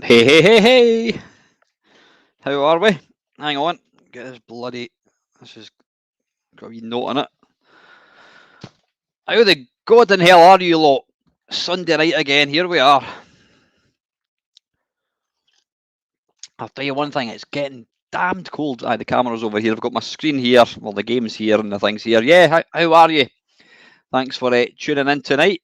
Hey, hey, hey, hey! How are we? Hang on. Get this bloody. This has got a wee note on it. How the God in hell are you lot? Sunday night again. Here we are. I'll tell you one thing. It's getting damned cold. The camera's over here. I've got my screen here. Well, the game's here and the thing's here. Yeah. How are you? Thanks for tuning in tonight.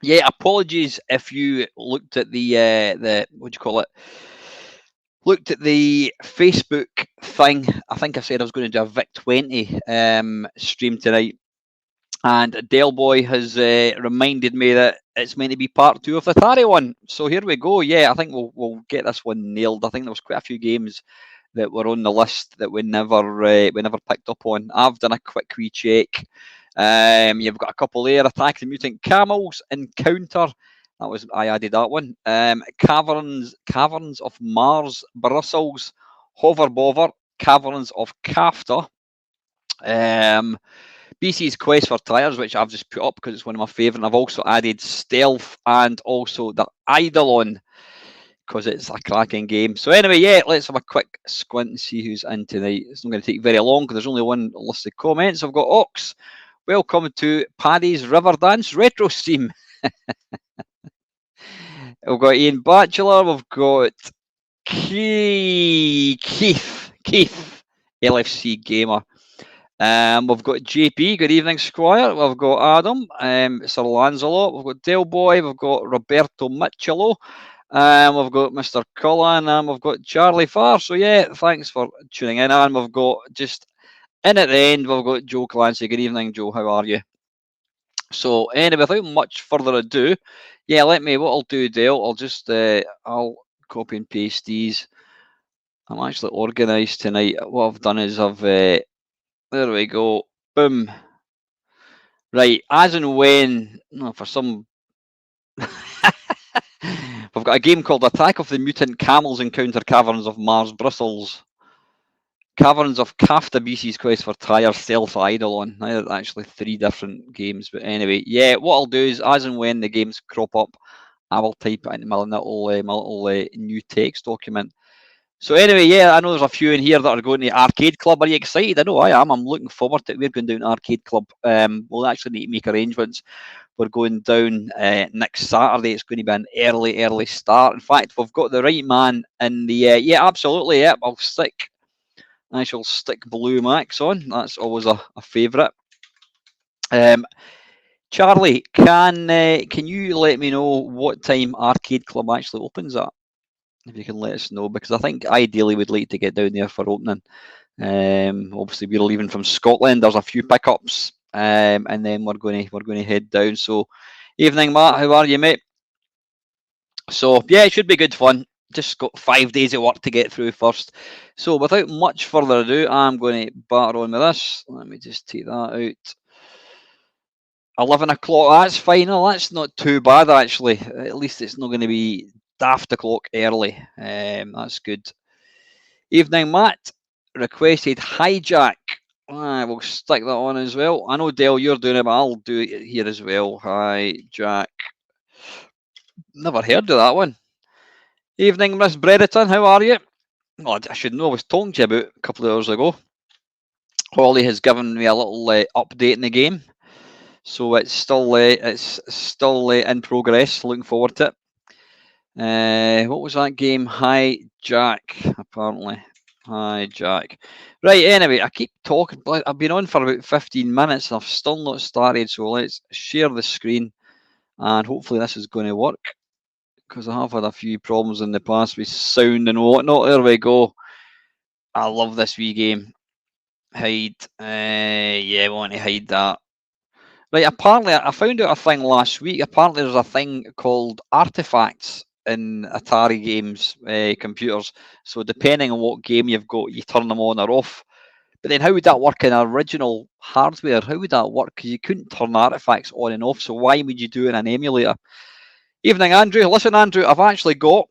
Yeah. Apologies if you looked at the what do you call it? Looked at the Facebook thing. I think I said I was going to do a Vic 20 stream tonight, and Dale Boy has reminded me that it's meant to be part two of the Atari one. So here we go. Yeah, I think we'll get this one nailed. I think there was quite a few games that were on the list that we never picked up on. I've done a quick wee check. You've got a couple there. Attack the Mutant Camels, Encounter. I added that one. Caverns of Mars, Brussels, Hover Bover, Caverns of Cafta. BC's Quest for Tires, which I've just put up because it's one of my favourite. I've also added Stealth and also the Eidolon because it's a cracking game. So anyway, yeah, let's have a quick squint and see who's in tonight. It's not going to take very long because there's only one listed comments. I've got Ox. Welcome to Paddy's River Dance Retro Stream. We've got Ian Batchelor. We've got Keith, LFC Gamer. We've got JP. Good evening, Squire. We've got Adam, Sir Lancelot. We've got Dale Boy. We've got Roberto Michello. We've got Mr. Cullen, and we've got Charlie Farr. So yeah, thanks for tuning in. And we've got just in at the end, we've got Joe Clancy. Good evening, Joe. How are you? So anyway, without much further ado, yeah, what I'll do, Dale, I'll copy and paste these. I'm actually organised tonight. What I've done is there we go. Boom. Right, as and when, for some, we've got a game called Attack of the Mutant Camels Encounter Caverns of Mars, Brussels. Caverns of Cafta, BC's Quest for Tires, Stealth, Eidolon. Now, actually 3 different games, but anyway, yeah, what I'll do is, as and when the games crop up, I will type it into my little new text document. So anyway, yeah, I know there's a few in here that are going to Arcade Club. Are you excited? I know I am. I'm looking forward to it. We're going down to Arcade Club. We'll actually need to make arrangements. We're going down next Saturday. It's going to be an early start. In fact, we've got the right man in the... yeah, absolutely. Yeah, I shall stick Blue Max on. That's always a favourite. Charlie, can you let me know what time Arcade Club actually opens at? If you can let us know, because I think ideally we'd like to get down there for opening. Obviously we're leaving from Scotland. There's a few pickups, and then we're going to head down. So, evening, Matt. How are you, mate? So yeah, it should be good fun. Just got 5 days of work to get through first. So without much further ado, I'm going to batter on with this. Let me just take that out. 11 o'clock. That's fine. No, that's not too bad actually. At least it's not going to be daft o'clock early. That's good. Evening, Matt. Requested Hijack. We'll stick that on as well. I know, Dale, you're doing it, but I'll do it here as well. Hijack. Never heard of that one. Evening, Miss Brereton. How are you? Oh, I should know. I was talking to you about a couple of hours ago. Holly has given me a little update in the game. So it's still in progress. Looking forward to it. What was that game? Hijack, apparently. Hijack. Right, anyway, I keep talking. I've been on for about 15 minutes and I've still not started. So let's share the screen and hopefully this is going to work, because I have had a few problems in the past with sound and whatnot. There we go. I love this wee game. Hide. Yeah, I want to hide that. Right, apparently, I found out a thing last week. Apparently, there's a thing called artifacts in Atari games, computers. So depending on what game you've got, you turn them on or off. But then how would that work in original hardware? How would that work? Because you couldn't turn artifacts on and off. So why would you do it in an emulator? Evening, Andrew. Listen, Andrew, I've actually got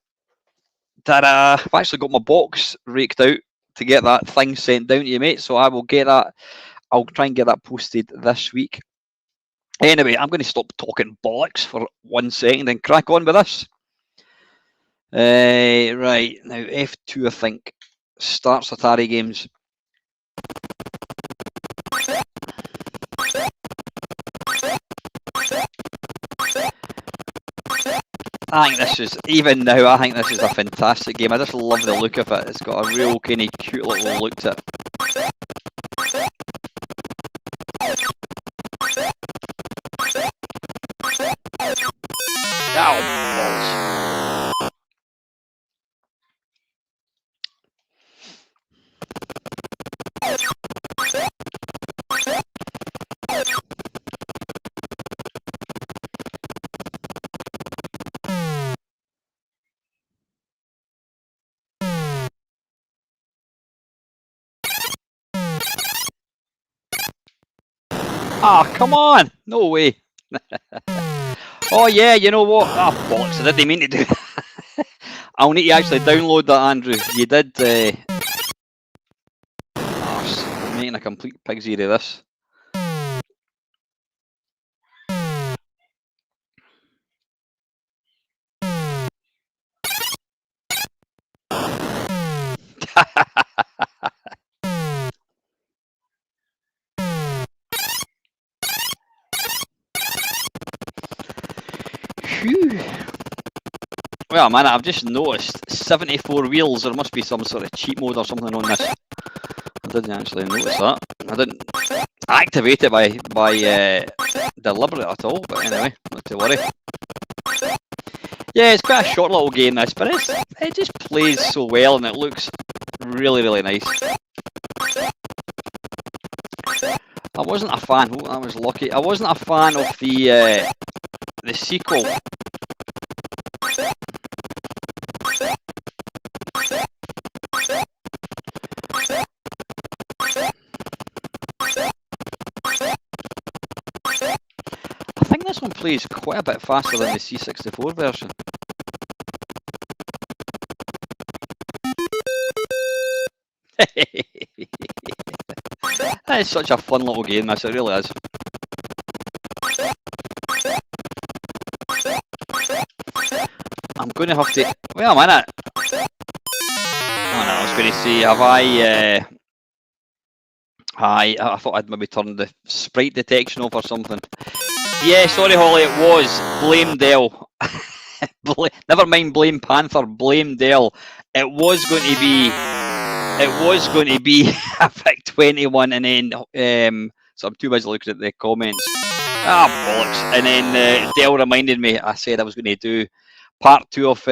my box raked out to get that thing sent down to you, mate. So I will get that. I'll try and get that posted this week. Anyway, I'm going to stop talking bollocks for 1 second and crack on with this. Right, now F2 I think starts Atari games. I think this is, even now, I think this is a fantastic game. I just love the look of it. It's got a real kind of cute little look to it. Oh, balls. Ah, oh, come on! No way. Oh yeah, you know what? Ah, oh, bollocks! I didn't mean to do that. I'll need to actually download that, Andrew. You did. I'm making a complete pig's ear of this. Phew. Well, man, I've just noticed 74 wheels. There must be some sort of cheat mode or something on this. I didn't actually notice that. I didn't activate it by deliberate at all. But anyway, not to worry. Yeah, it's quite a short little game, this, but it just plays so well and it looks really, really nice. I wasn't a fan. Oh, I was lucky. I wasn't a fan of the sequel. I think this one plays quite a bit faster than the C64 version. That is such a fun little game, this, it really is. I'm going to have to... Wait a minute. Oh no, I was going to say, have I thought I'd maybe turned the sprite detection off or something. Yeah, sorry Holly, it was. Blame Dell. Never mind blame Panther, blame Dell. It was going to be a Vic 21 and then so I'm too busy looking at the comments. Ah, bollocks. And then Dell reminded me, I said I was going to do part two of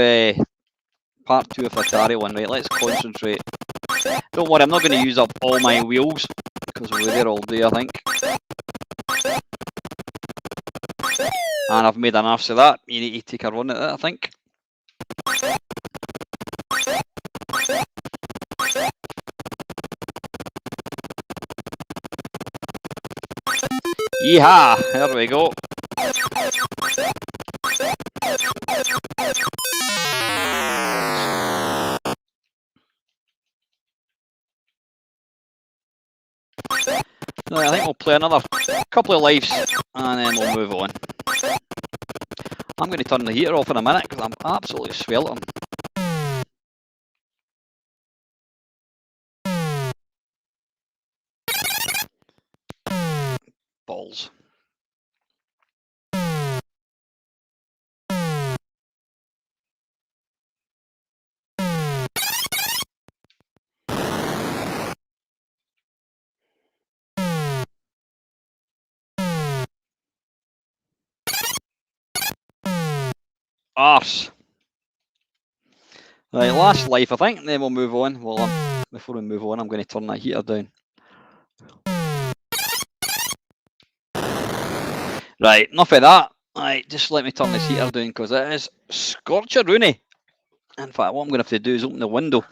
Atari one. Right, let's concentrate. Don't worry, I'm not going to use up all my wheels because we'll be there all day, I think. And I've made an arse of that. You need to take a run at it, I think. Yeehaw! There we go. I think we'll play another couple of lives and then we'll move on. I'm going to turn the heater off in a minute because I'm absolutely sweltering. Balls. Arse. Right, last life I think, and then we'll move on. Well, before we move on, I'm going to turn that heater down. Right, enough of that. Right, just let me turn this heater down because it is scorcher-rooney. In fact, what I'm going to have to do is open the window.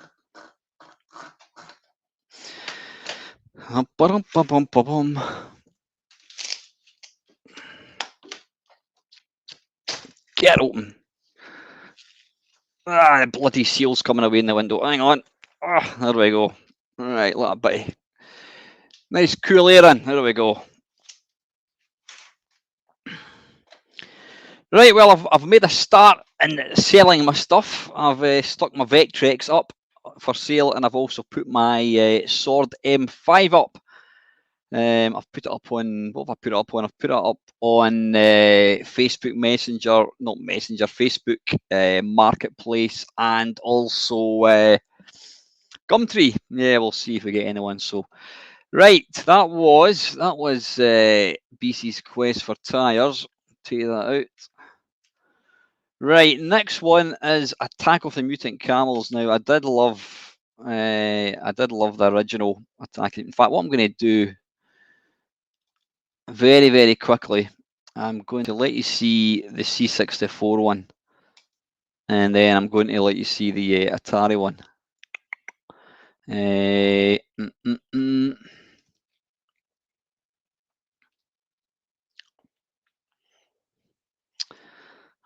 Get open. Ah, the bloody seal's coming away in the window. Hang on. Ah, there we go. Right, let a bit of nice cool air in. There we go. Right, well, I've made a start in selling my stuff. I've stuck my Vectrex up for sale, and I've also put my Sword M5 up. I've put it up on, what have I put it up on? I've put it up on Facebook Messenger, not Messenger, Facebook Marketplace, and also Gumtree. Yeah, we'll see if we get anyone. So, right, that was BC's quest for tyres. Take that out. Right, next one is Attack of the Mutant Camels. Now, I did love the original Attack. In fact, what I'm going to do very, very quickly, I'm going to let you see the C64 one, and then I'm going to let you see the Atari one.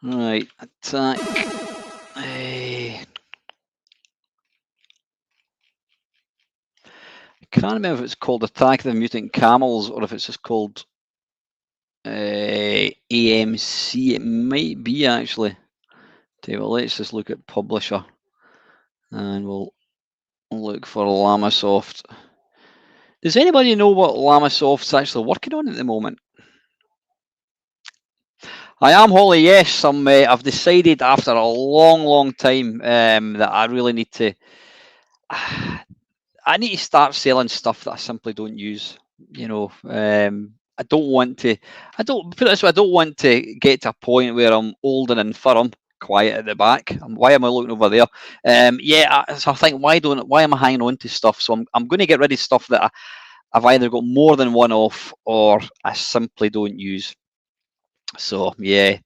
Right, Attack. I can't remember if it's called Attack of the Mutant Camels or if it's just called AMC. It might be actually. Okay, well, let's just look at publisher, and we'll look for Llamasoft. Does anybody know what Llamasoft's actually working on at the moment? I am, Holly. Yes, I've decided after a long, long time that I really need to. I need to start selling stuff that I simply don't use. You know, I don't want to. I don't put it this way. I don't want to get to a point where I'm old and infirm, quiet at the back. Why am I looking over there? So I think why am I hanging on to stuff? So I'm going to get rid of stuff that I've either got more than one of or I simply don't use. So yeah.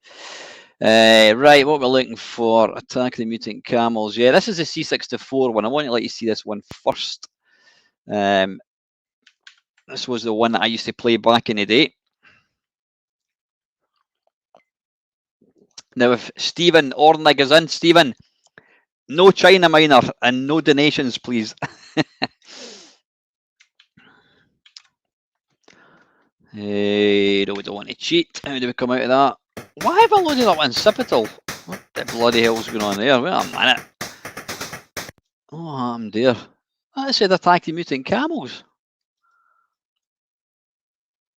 Right, what we're looking for, Attack of the Mutant Camels. Yeah, this is the C64 one. I want to let you see this one first. This was the one that I used to play back in the day. Now, if Stephen Ornig is in, Stephen, no China minor and no donations, please. Hey, no, we don't want to cheat. How do we come out of that? Why have I loaded up Incipital? What the bloody hell's going on there? Wait a minute. Oh, I'm dear. I said Attack the Mutant Camels.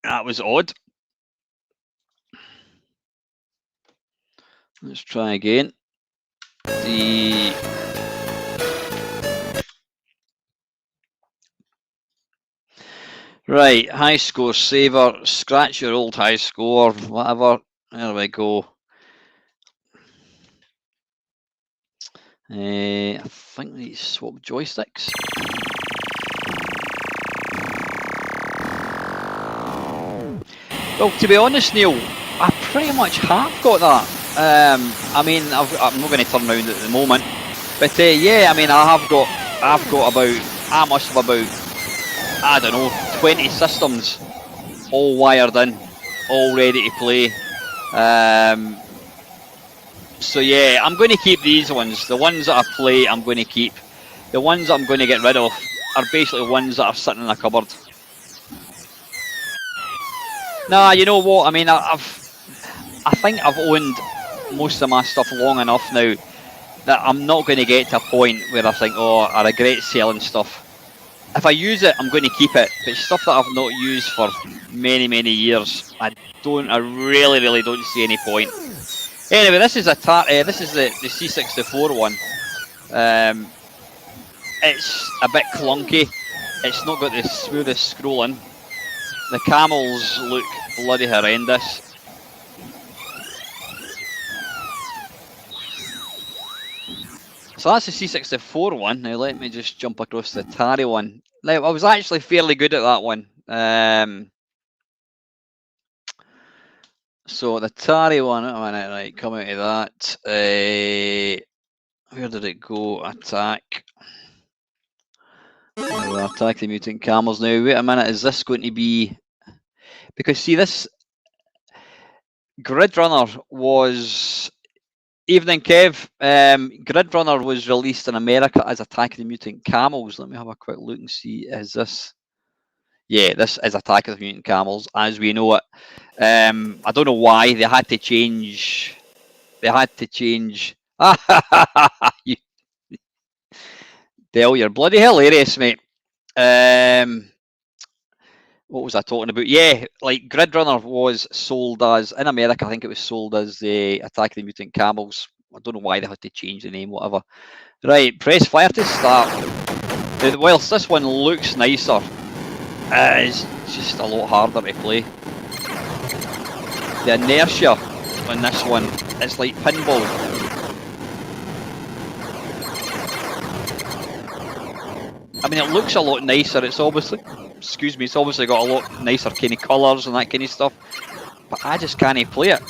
That was odd. Let's try again. Right, high score saver. Scratch your old high score, whatever. There we go. I think we need to swap joysticks. Well, to be honest, Neil, I pretty much have got that. I mean, I'm not going to turn around at the moment, but yeah, I mean, I've got about, I must have about, I don't know, 20 systems all wired in, all ready to play. So yeah, I'm going to keep these ones. The ones that I play, I'm going to keep. The ones that I'm going to get rid of are basically ones that are sitting in a cupboard. Nah, you know what? I mean, I think I've owned most of my stuff long enough now that I'm not going to get to a point where I think, oh, I regret selling stuff. If I use it, I'm going to keep it. But stuff that I've not used for many, many years, I really, really don't see any point. Anyway, this is the C64 one. It's a bit clunky. It's not got the smoothest scrolling. The camels look bloody horrendous. So that's the C64 one. Now let me just jump across the Atari one. Now I was actually fairly good at that one. So the Atari one, right, come out of that. Where did it go? Attack. Attack the Mutant Camels. Now wait a minute, is this going to be? Because see, this Grid Runner was. Evening, Kev. Grid Runner was released in America as Attack of the Mutant Camels. Let me have a quick look and see. Is this? Yeah, this is Attack of the Mutant Camels as we know it. I don't know why they had to change. They had to change. You, Dale, you're bloody hilarious, mate. What was I talking about? Yeah, like Grid Runner was sold as in America. I think it was sold as the Attack of the Mutant Camels. I don't know why they had to change the name, whatever. Right, press fire to start. Whilst this one looks nicer, it's just a lot harder to play. The inertia on this one, it's like pinball. I mean, it looks a lot nicer. It's obviously, it's obviously got a lot nicer kind of colours and that kind of stuff. But I just can't play it.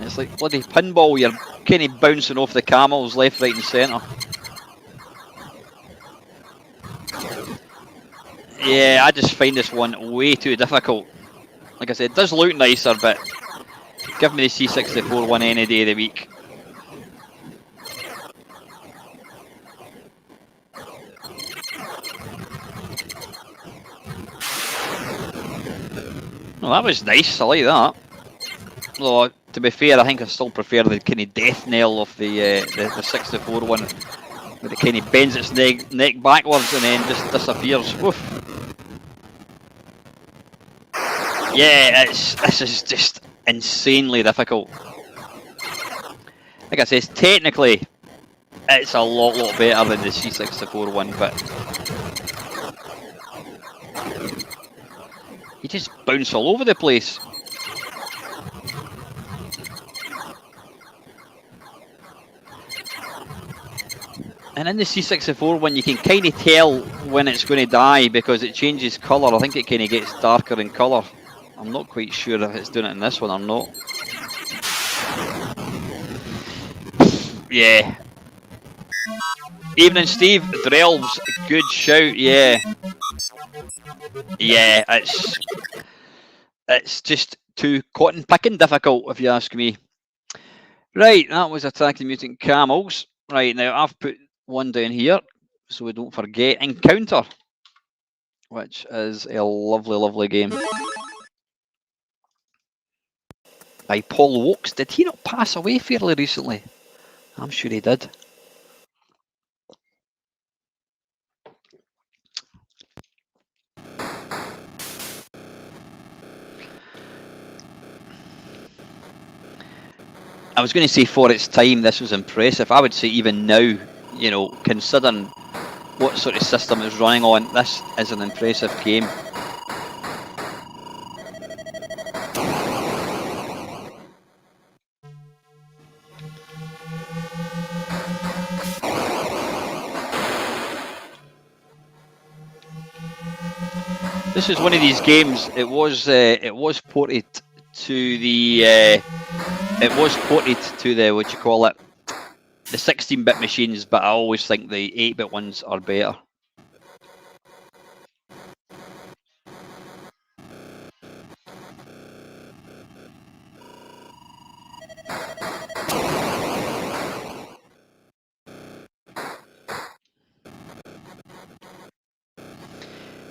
It's like bloody pinball. You're kind of bouncing off the camels left, right, and centre. Yeah, I just find this one way too difficult. Like I said, it does look nicer, but give me the C64 one any day of the week. Well, that was nice. I like that. Although, to be fair, I think I still prefer the kind of death knell of the 64 one, where it kind of bends its neck backwards and then just disappears. Oof. Yeah, this is just insanely difficult. Like I say, technically, it's a lot better than the C64 one, but you just bounce all over the place. And in the C64 one, you can kind of tell when it's going to die because it changes colour. I think it kind of gets darker in colour. I'm not quite sure if it's doing it in this one or not. Yeah. Evening, Steve. Drelves, good shout. Yeah. Yeah, it's just too cotton picking difficult, if you ask me. Right, that was Attack the Mutant Camels. Right, now I've put one down here so we don't forget Encounter, which is a lovely game. By Paul Wokes. Did he not pass away fairly recently? I'm sure he did. I was going to say for its time this was impressive. I would say even now, you know, considering what sort of system it's running on, this is an impressive game. This is one of these games. It was ported to the what you call it, the 16-bit machines, but I always think the 8-bit ones are better.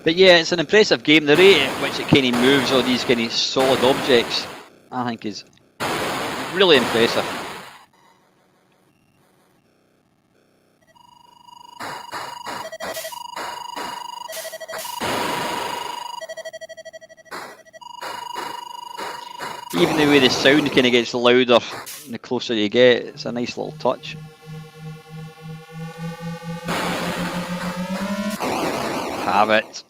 But yeah, it's an impressive game. The rate at which it kind of moves all these kind of solid objects, I think, is really impressive. Even the way the sound kind of gets louder the closer you get, it's a nice little touch. Have it.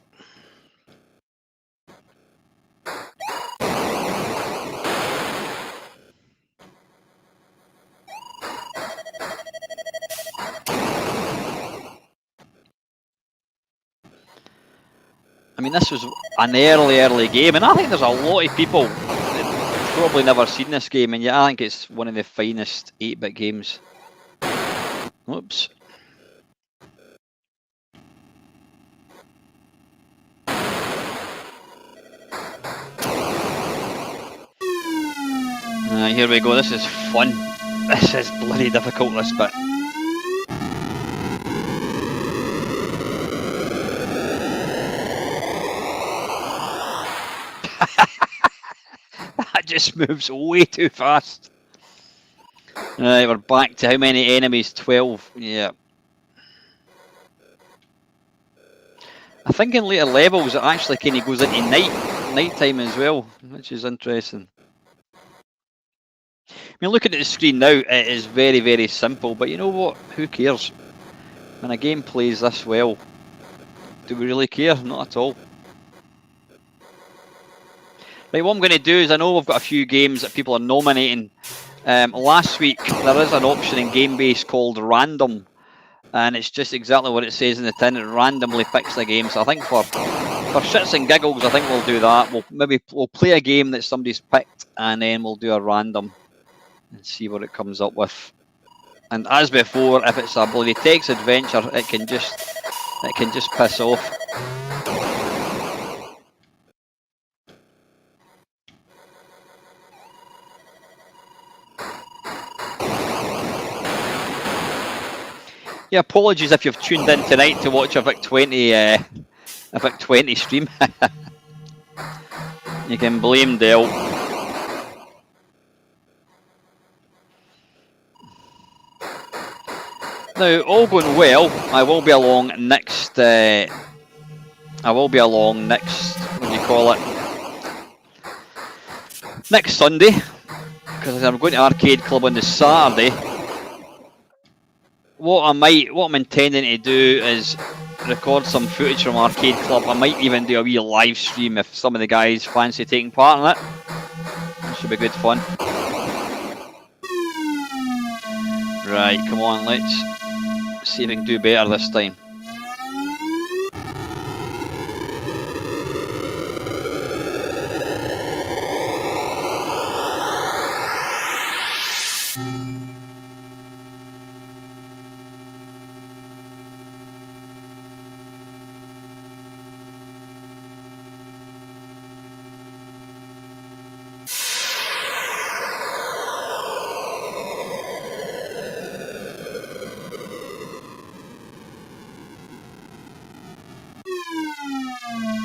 I mean, this was an early game, and I think there's a lot of people that probably never seen this game, and yeah, I think it's one of the finest 8-bit games. Oops. Here we go, this is fun. This is bloody difficult, this bit. This moves way too fast. Right, we're back to how many enemies? 12. Yeah. I think in later levels it actually kind of goes into nighttime as well, which is interesting. I mean, looking at the screen now, it is very, very simple, but you know what? Who cares? When a game plays this well, do we really care? Not at all. Right, what I'm going to do is, I know we've got a few games that people are nominating. Last week, there is an option in GameBase called Random, and it's just exactly what it says in the tin. It randomly picks the game. So I think for shits and giggles, I think we'll do that. We'll play a game that somebody's picked, and then we'll do a random and see what it comes up with. And as before, if it's a bloody text adventure, it can just piss off. Yeah, apologies if you've tuned in tonight to watch a Vic 20 stream. You can blame Dell. Now, all going well, I will be along next. What do you call it? Next Sunday, because I'm going to Arcade Club on the Saturday. What I'm intending to do is record some footage from Arcade Club. I might even do a wee live stream if some of the guys fancy taking part in it. It should be good fun. Right, come on, let's see if we can do better this time.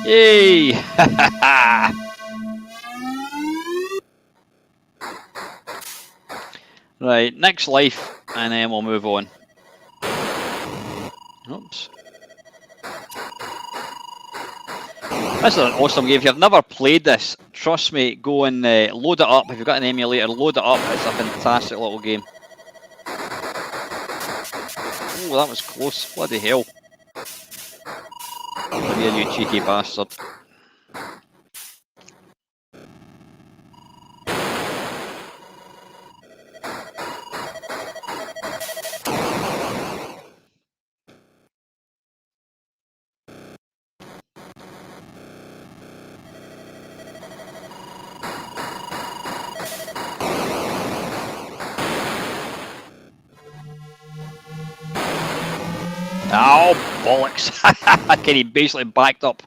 Yay! Right, next life, and then we'll move on. Oops. This is an awesome game. If you've never played this, trust me, go and load it up. If you've got an emulator, load it up. It's a fantastic little game. Oh, that was close. Bloody hell. Come here, you cheeky bastard. Oh, bollocks. He basically backed up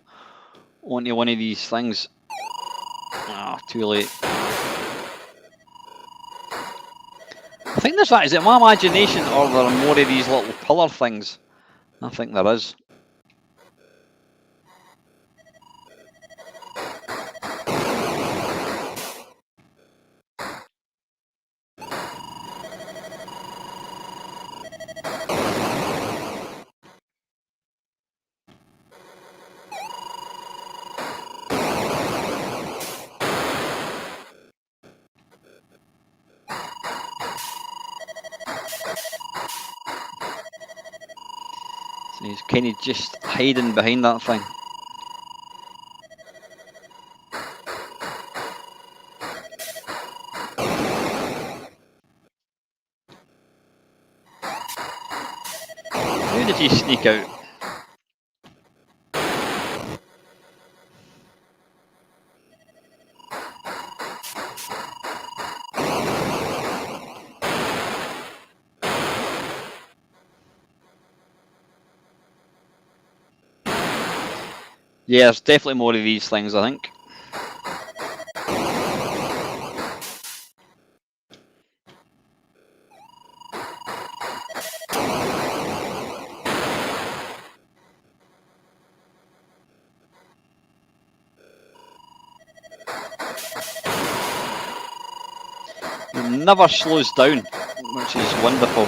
onto one of these things. Oh, too late. I think there's that. Is it my imagination, or there are more of these little pillar things? I think there is. So he's kind of just hiding behind that thing. Who did he sneak out? Yeah, there's definitely more of these things, I think. It never slows down, which is wonderful.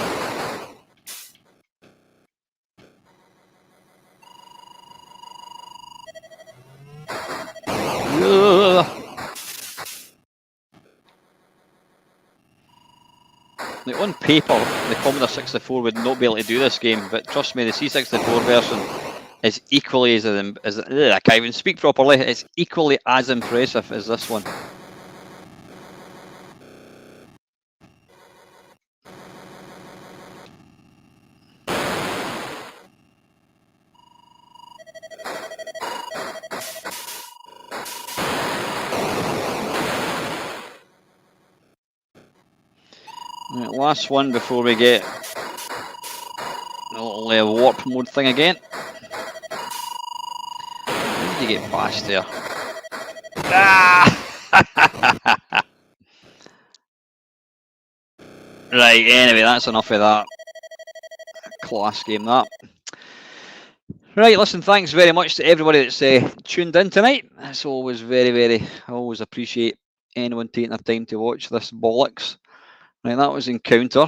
Like on paper, the Commodore 64 would not be able to do this game, but trust me, the C64 version is equally as I can't even speak properly. It's equally as impressive as this one. Right, last one before we get the little warp mode thing again. How did you get past there? Ah! Right, anyway, that's enough of that. Class game, that. Right, listen, thanks very much to everybody that's tuned in tonight. It's always I always appreciate anyone taking their time to watch this bollocks. Right, that was Encounter.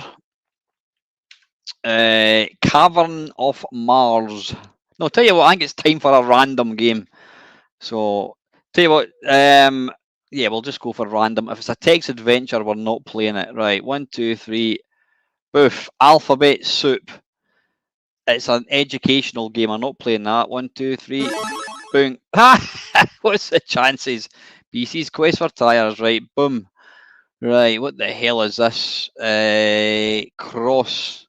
Cavern of Mars. No, tell you what, I think it's time for a random game. So, tell you what, yeah, we'll just go for random. If it's a text adventure, we're not playing it. Right, 1, 2, 3. Boof. Alphabet Soup. It's an educational game. I'm not playing that. 1, 2, 3. Boom. What's the chances? BC's Quest for Tires. Right. Boom. Right. What the hell is this? Cross.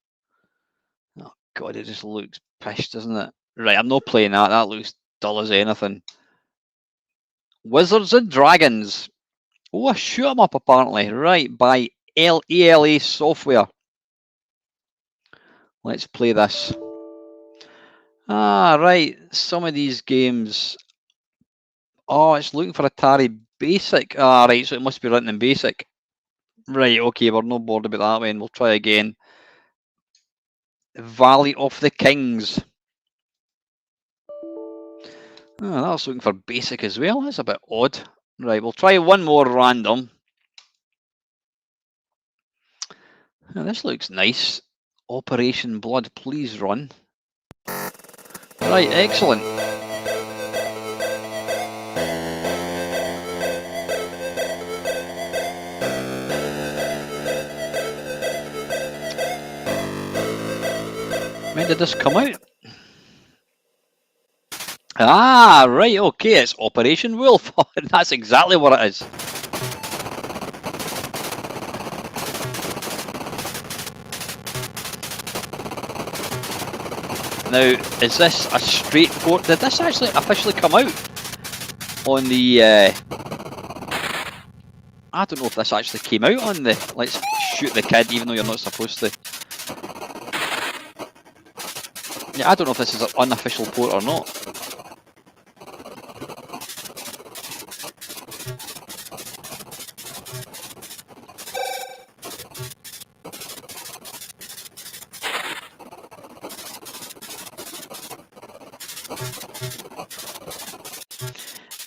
Oh, God, it just looks pissed, doesn't it? Right. I'm not playing that. That looks dull as anything. Wizards and Dragons. Oh, a shoot 'em up, apparently. Right. By ELA Software. Let's play this. Ah, right. Some of these games. Oh, it's looking for Atari Basic. Ah, right. So it must be written in Basic. Right. Okay. We're not bored about that one. We'll try again. Valley of the Kings. Oh, that's looking for Basic as well. That's a bit odd. Right. We'll try one more random. Oh, this looks nice. Operation Blood. Please run. Right. Excellent. When did this come out? Ah, right, okay, it's Operation Wolf. That's exactly what it is. Now, is this a straight port? Did this actually officially come out on the... I don't know if this actually came out on the Let's Shoot the Kid, even though you're not supposed to. Yeah, I don't know if this is an unofficial port or not.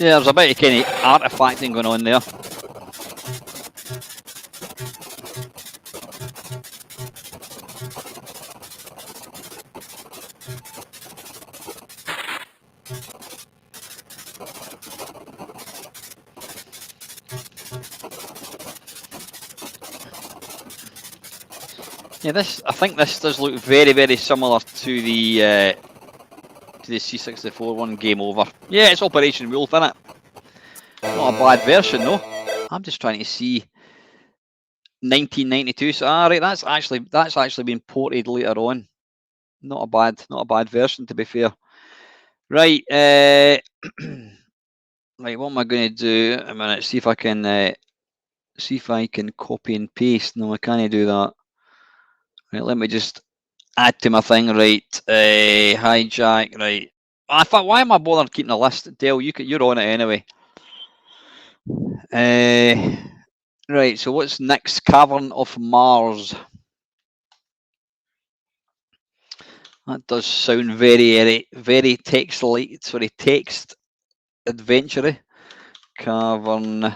Yeah, there's a bit of kind of artifacting going on there. Yeah, I think this does look very, very similar to the C64 one, Game Over. Yeah, it's Operation Wolf, innit? Not a bad version, though. I'm just trying to see 1992. So, right, that's actually been ported later on. Not a bad version, to be fair. Right, right. What am I going to do? A minute. See if I can copy and paste. No, I can't do that. Right, let me just add to my thing. Right, hijack. Right. In fact, why am I bothered keeping a list? Dale, you're on it anyway. Right. So what's next? Cavern of Mars. That does sound very, very text adventure. Cavern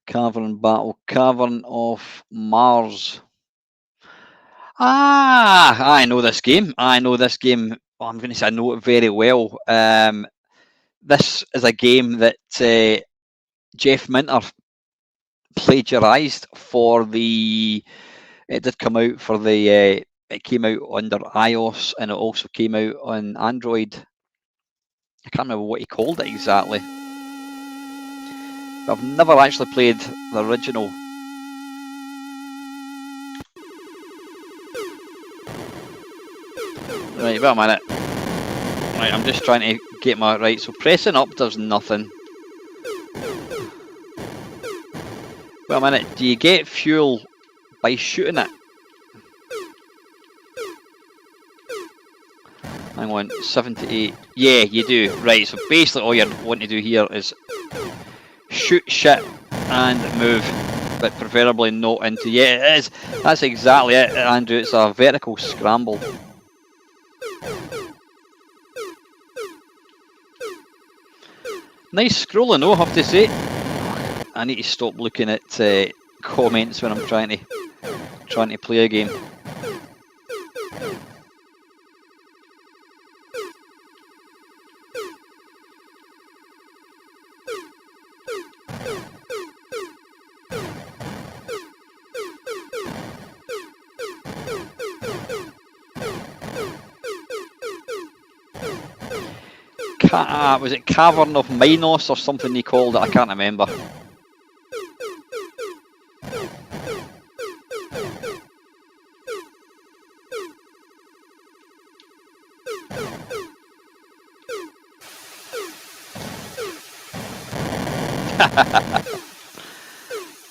Cavern Battle. Cavern of Mars. Ah, I know this game. I know this game. Oh, I'm going to say I know it very well. This is a game that Jeff Minter plagiarised for the. It did come out for the. It came out under iOS and it also came out on Android. I can't remember what he called it exactly. But I've never actually played the original. Right, wait a minute. Right, I'm just trying to get my right. So pressing up does nothing. Wait a minute. Do you get fuel by shooting it? Hang on, 78. Yeah, you do. Right, so basically all you want to do here is shoot shit and move, but preferably not into. Yeah, it is. That's exactly it, Andrew. It's a vertical scramble. Nice scrolling, though, I have to say. I need to stop looking at comments when I'm trying to play a game. Was it Cavern of Minos or something they called it? I can't remember.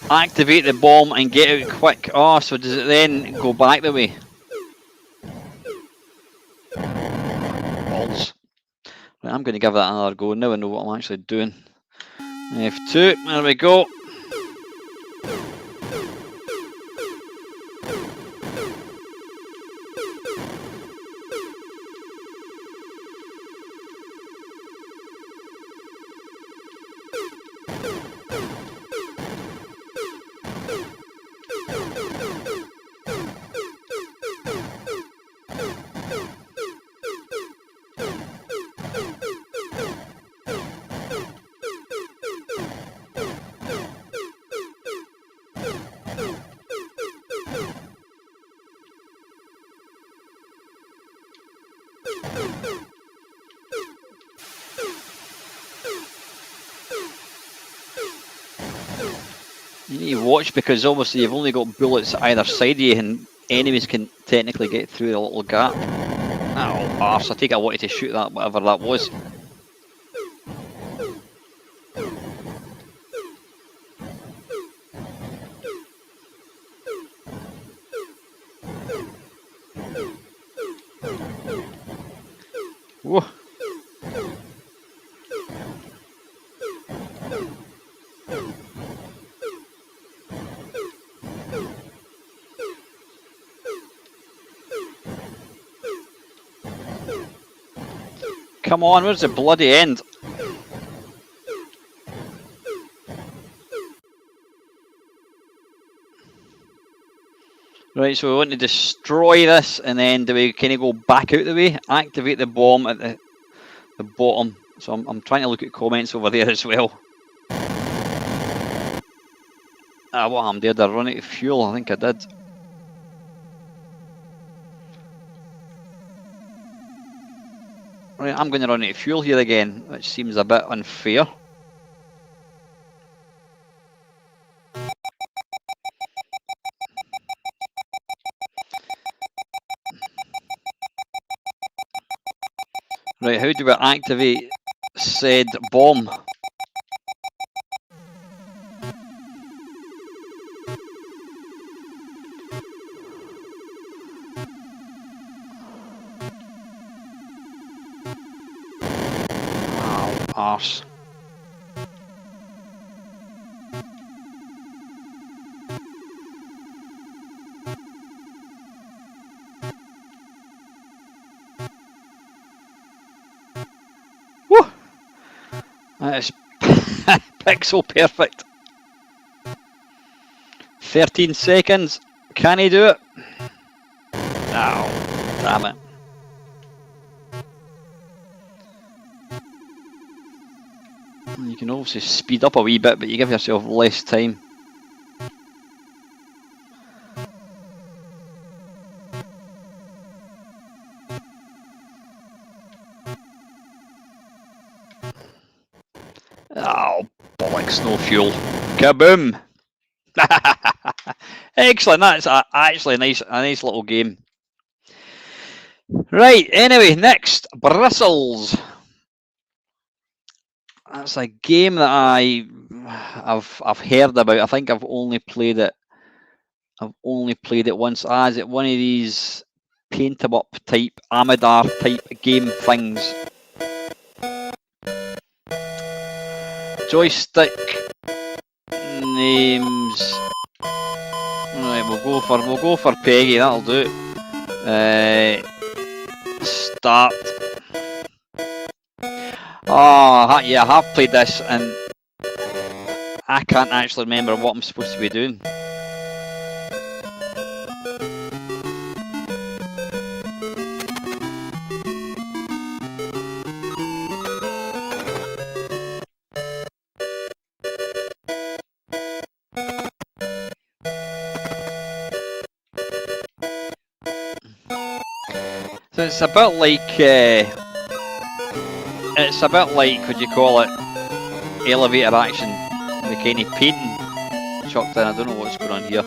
Activate the bomb and get out quick. Oh, so does it then go back the way? Balls. Right, I'm going to give that another go. Now I know what I'm actually doing. F2, there we go. You need to watch because obviously you've only got bullets either side of you and enemies can technically get through the little gap. Oh, arse, I think I wanted to shoot that, whatever that was. Whoa. Come on, where's the bloody end? Right, so we want to destroy this and then do we kind of go back out the way? Activate the bomb at the bottom. So I'm trying to look at comments over there as well. Ah, what happened there? Did I run out of fuel? I think I did. Right, I'm going to run out of fuel here again, which seems a bit unfair. Right, how do we activate said bomb? Ow, arse. Woo! That is pixel perfect. 13 seconds. Can he do it? No. Damn it. You can obviously speed up a wee bit, but you give yourself less time. Oh, bollocks, no fuel. Kaboom! Excellent, that's actually a nice little game. Right, anyway, next, Brussels. That's a game that I've heard about. I think I've only played it once. Is it one of these paint 'em up type Amadar type game things? Joystick names. Right, we'll go for Peggy. That'll do. Start. Oh, yeah, I have played this and I can't actually remember what I'm supposed to be doing. So it's a bit like, what do you call it, elevator action, the kind of painting chucked in. I don't know what's going on here.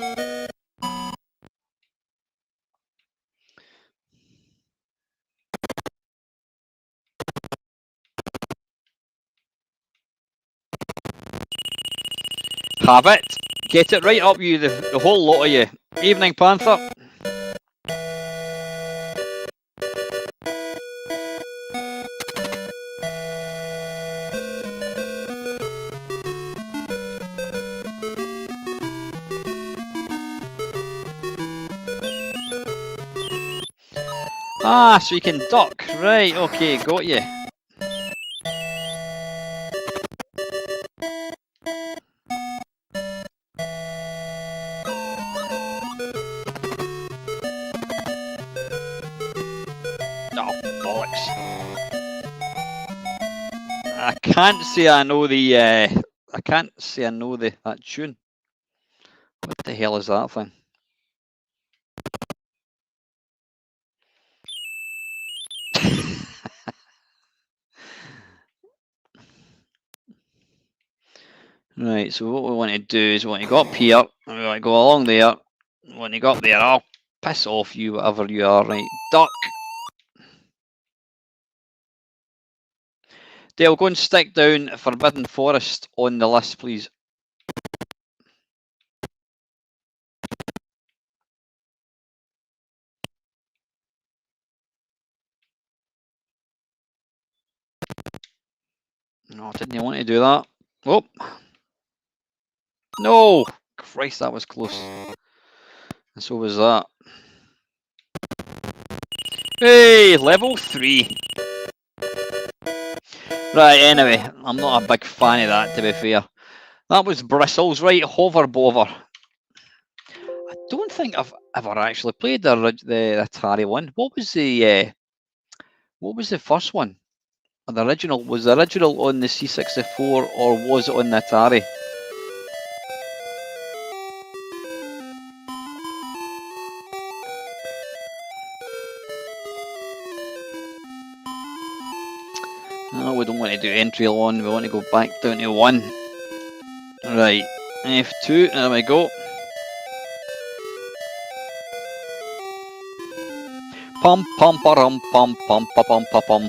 Have it. Get it right up you, the whole lot of you. Evening, Panther. Ah, so you can duck. Right, okay, got you. Oh, bollocks. I can't say I know that tune. What the hell is that thing? Right, so what we want to do is we want to go up here, and we want to go along there. When you go up there, I'll piss off you, whatever you are. Right, duck. Dale, go and stick down Forbidden Forest on the list, please. No, I didn't want to do that. Oh. No! Christ, that was close. And so was that. Hey, level 3. Right, anyway, I'm not a big fan of that, to be fair. That was Bristles, right? Hover bover. I don't think I've ever actually played the Atari one. What was the first one? The original, was the original on the C64 or was it on the Atari? No, we don't want to do entry on, we want to go back down to 1. Right, F2, there we go. Pum pum parum pum pum pum pum pum pum.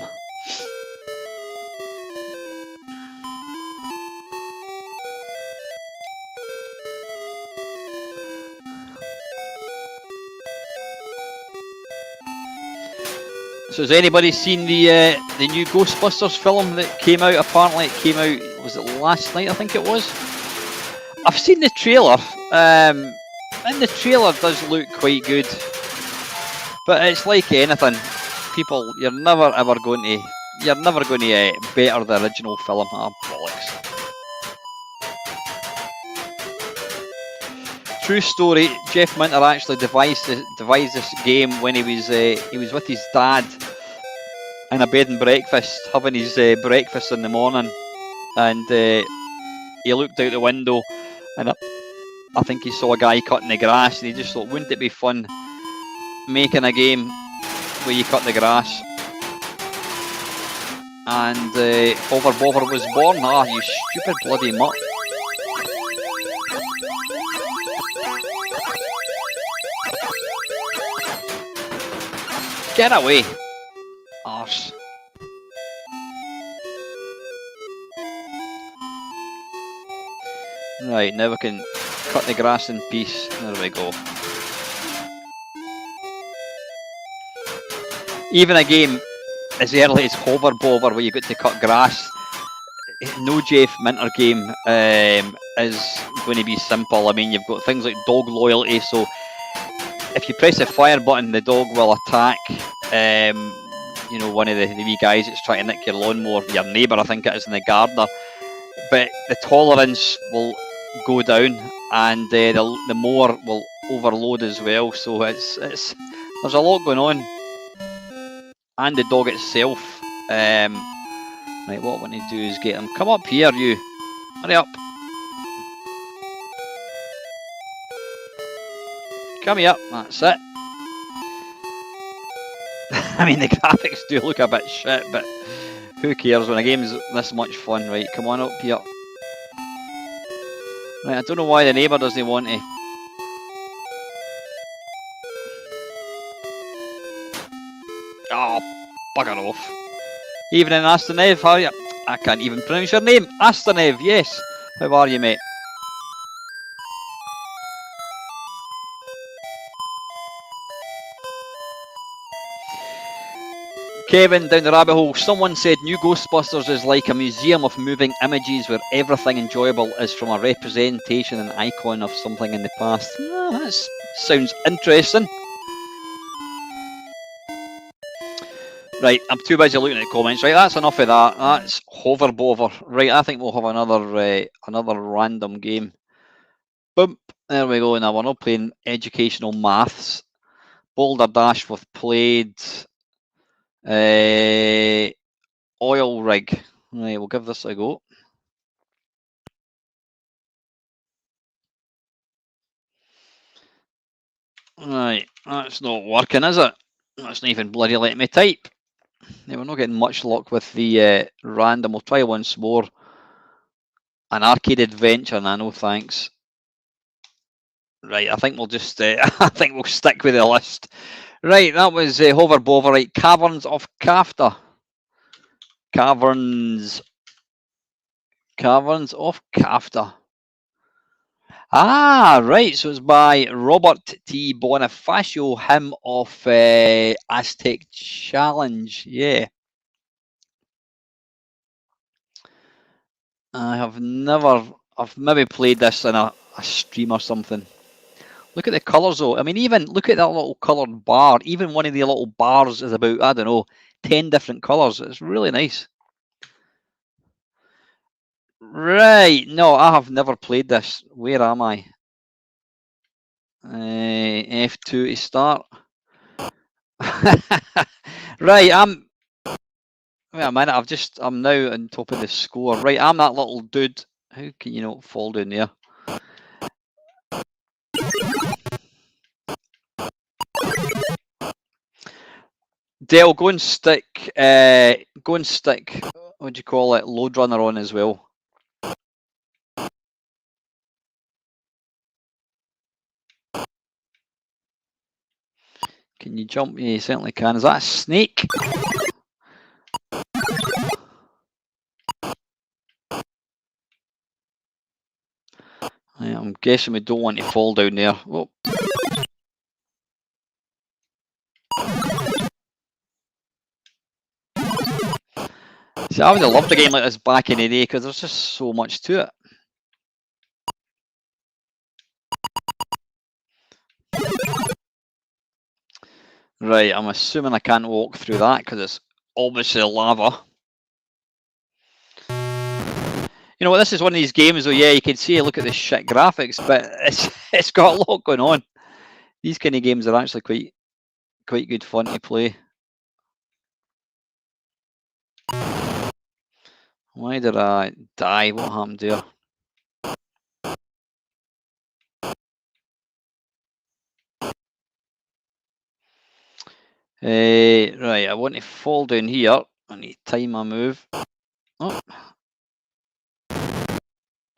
So has anybody seen the new Ghostbusters film that came out? Apparently it came out, was it last night? I think it was. I've seen the trailer, and the trailer does look quite good. But it's like anything, people, you're never going to better the original film. Ah, bollocks. true story. Jeff Minter actually devised this game when he was with his dad in a bed and breakfast, having his breakfast in the morning, and he looked out the window, and I think he saw a guy cutting the grass, and he just thought, wouldn't it be fun making a game where you cut the grass? And Hover Bother was born. Ah, you stupid bloody mutt. Get away, arse. Right, now we can cut the grass in peace. There we go. Even a game as early as Hover Bother, where you get to cut grass, no Jeff Minter game is going to be simple. I mean, you've got things like dog loyalty, so if you press the fire button, the dog will attack. You know, one of the wee guys that's trying to nick your lawnmower, your neighbour, I think it is, in the gardener. But the tolerance will go down, and the mower will overload as well. So it's there's a lot going on, and the dog itself. Right, what I want to do is get him. Come up here, you. Hurry up. Come here. That's it. I mean, the graphics do look a bit shit, but who cares when a game's this much fun? Right, come on up here. Right, I don't know why the neighbour doesn't want to. Oh, bugger off. Evening, Astanev, how are you? I can't even pronounce your name. Astanev, yes. How are you, mate? Kevin, down the rabbit hole. Someone said New Ghostbusters is like a museum of moving images where everything enjoyable is from a representation and icon of something in the past. Oh, that sounds interesting. Right, I'm too busy looking at the comments. Right, that's enough of that. That's Hover Bother. Right, I think we'll have another random game. Boom. There we go. Now we're not playing educational maths. Boulder Dash we've played. Oil rig. Right, we'll give this a go. Right, that's not working, is it? That's not even bloody letting me type. Yeah, we're not getting much luck with the random. We'll try once more. An arcade adventure, no thanks. Right, I think we'll just I think we'll stick with the list. Right, that was Hover Bother. Right, Caverns of Cafta. Caverns of Cafta. Ah, right. So it's by Robert T. Bonifacio, him of Aztec Challenge. Yeah. I've maybe played this in a stream or something. Look at the colours though. I mean, even look at that little coloured bar. Even one of the little bars is about, I don't know, 10 different colours. It's really nice. Right. No, I have never played this. Where am I? F2 to start. Right, wait a minute, I'm now on top of the score. Right, I'm that little dude. How can you not fall down there? Dale, go and stick, what do you call it, Load Runner on as well. Can you jump? Yeah, you certainly can. Is that a snake? Yeah, I'm guessing we don't want to fall down there. Oh. See, I would have loved a game like this back in the day because there's just so much to it. Right, I'm assuming I can't walk through that because it's obviously lava. You know, this is one of these games where, yeah, you can see, look at the shit graphics, but it's got a lot going on. These kind of games are actually quite good fun to play. Why did I die? What happened there? Right, I want to fall down here. I need to time my move.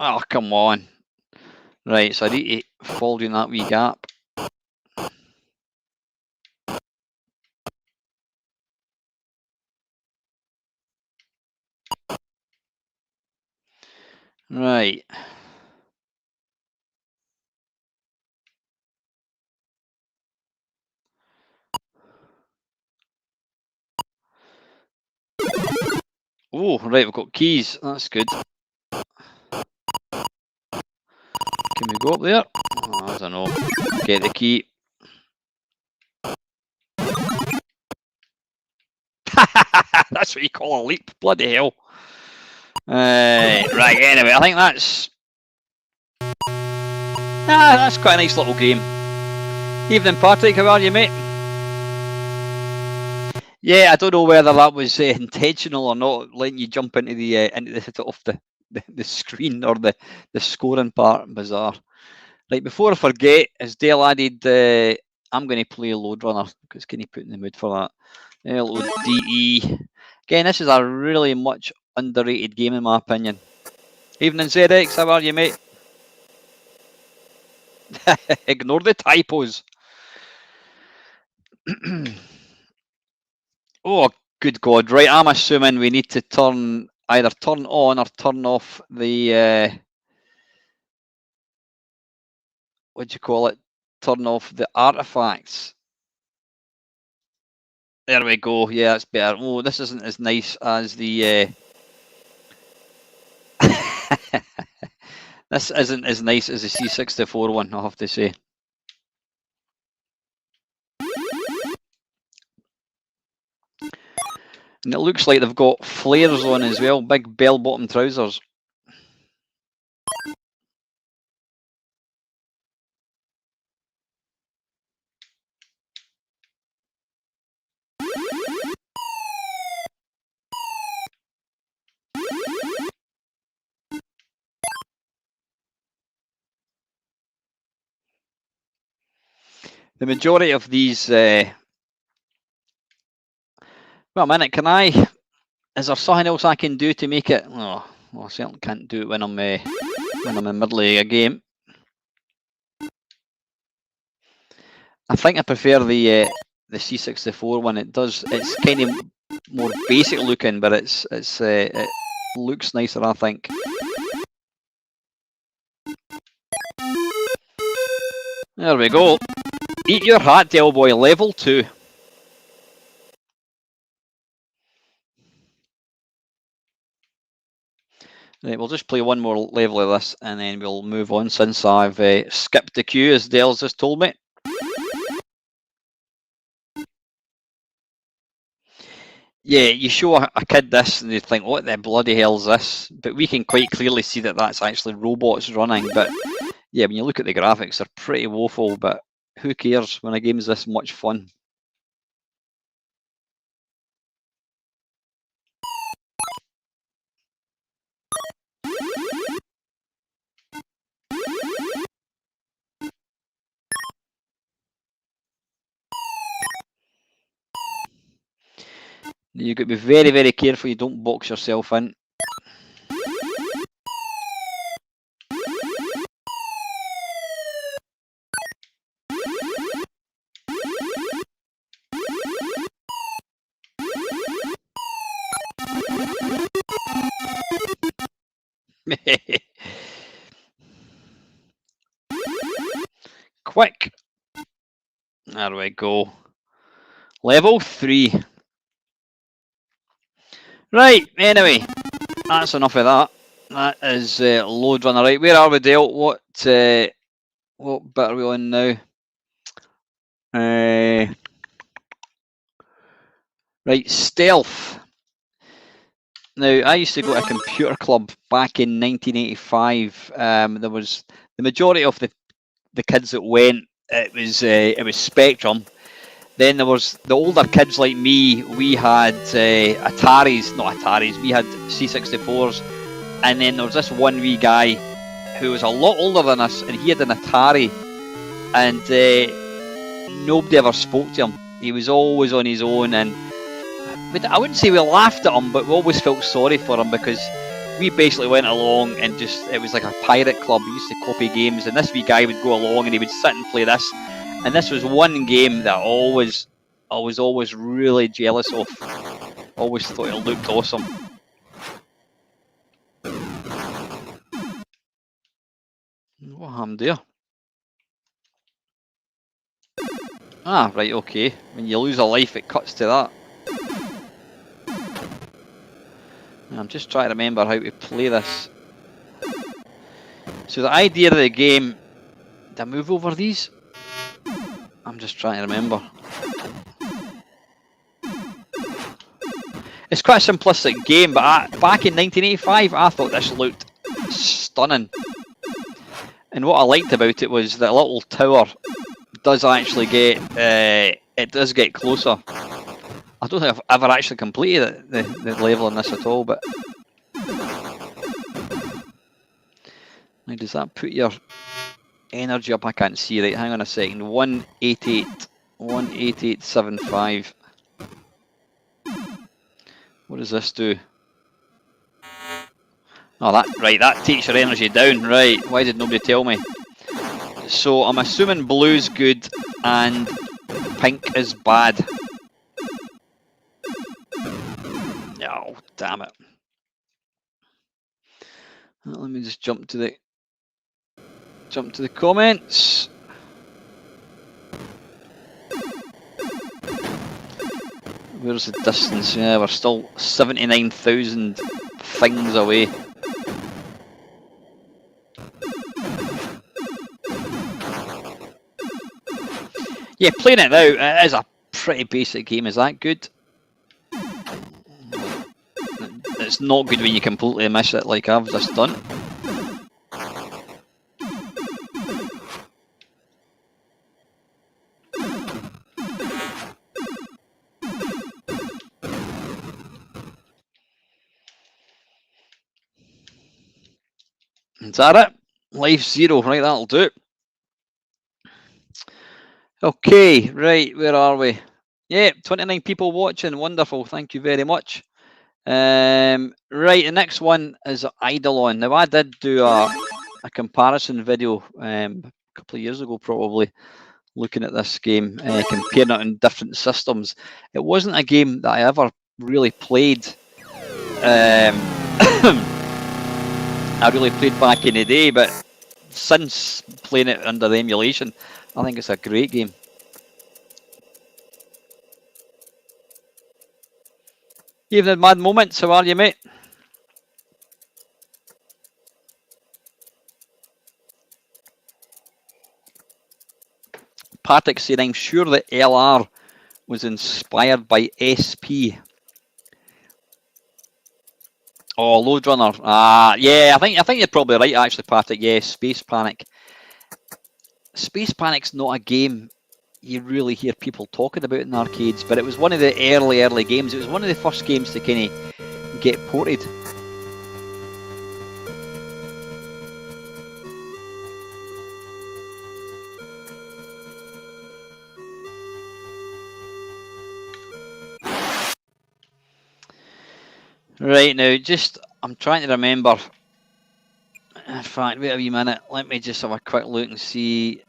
Oh, come on. Right, so I need to fall down that wee gap. Right. Oh, right, we've got keys. That's good. Can we go up there? Oh, I don't know. Get the key. That's what you call a leap. Bloody hell. Right, anyway, I think that's quite a nice little game. Evening, Patrick. How are you, mate? Yeah, I don't know whether that was intentional or not, letting you jump into the screen or the scoring part. Bizarre. Right, before I forget, as Dale added, I'm going to play Load Runner because can you put in the mood for that? LODE. Again, this is a really much underrated game in my opinion. Evening, ZX. How are you, mate? Ignore the typos. Oh, good God. Right, I'm assuming we need to either turn on or turn off the, what do you call it? Turn off the artifacts. There we go. Yeah, that's better. Oh, this isn't as nice as the... This isn't as nice as the C64 one, I have to say. And it looks like they've got flares on as well, big bell-bottom trousers. The majority of these... well, a minute, is there something else I can do to make it? Oh, well, I certainly can't do it when I'm in the middle of a game. I think I prefer the C64 one. It's kind of more basic looking, but it looks nicer, I think. There we go. Eat your hat, Del Boy, level 2. Right, we'll just play one more level of this and then we'll move on since I've skipped the queue, as Dale's just told me. Yeah, you show a kid this and they think, what the bloody hell is this? But we can quite clearly see that that's actually robots running. But yeah, when you look at the graphics, they're pretty woeful, but who cares when a game's this much fun? You've got to be very, very careful you don't box yourself in. Quick. There we go. Level 3. Right, anyway, that's enough of that. That is Load Runner. Right, where are we, Dale? What bit are we on now? Right, stealth. Now, I used to go to a computer club back in 1985. There was the majority of the kids that went. It was Spectrum. Then there was the older kids like me. We had Ataris, not Ataris. We had C64s, and then there was this one wee guy who was a lot older than us, and he had an Atari, and nobody ever spoke to him. He was always on his own, and I wouldn't say we laughed at him, but we always felt sorry for him because we basically went along and it was like a pirate club. We used to copy games, and this wee guy would go along and he would sit and play this. And this was one game that I was always really jealous of. Always thought it looked awesome. What happened there? Ah, right, okay. When you lose a life, it cuts to that. I'm just trying to remember how to play this. So the idea of the game... Did I move over these? I'm just trying to remember. It's quite a simplistic game, but back in 1985, I thought this looked stunning. And what I liked about it was that little tower does actually get... it does get closer. I don't think I've ever actually completed the level in this at all, but... Now, does that put your energy up? I can't see. Right, hang on a second. 188. 18875. What does this do? Oh, that takes your energy down. Right, why did nobody tell me? So, I'm assuming blue's good and pink is bad. Oh, damn it. Let me just jump to the comments. Where's the distance? Yeah, we're still 79,000 things away. Yeah, playing it now, it is a pretty basic game. Is that good? It's not good when you completely miss it like I've just done. Is that it? Life 0, right, that'll do it. Okay, right, where are we? Yeah, 29 people watching, wonderful, thank you very much. Right, the next one is Eidolon. Now, I did do a comparison video a couple of years ago, probably, looking at this game, comparing it on different systems. It wasn't a game that I ever really played. I really played back in the day, but since playing it under the emulation, I think it's a great game. Evening, Mad Moments, how are you, mate? Patrick said, I'm sure that LR was inspired by SP. Oh, Load Runner. Yeah, I think you're probably right, actually, Patrick. Yeah, Space Panic. Space Panic's not a game you really hear people talking about in arcades, but it was one of the early games. It was one of the first games to kind of get ported. Right, now, I'm trying to remember. In fact, wait a wee minute. Let me just have a quick look and see.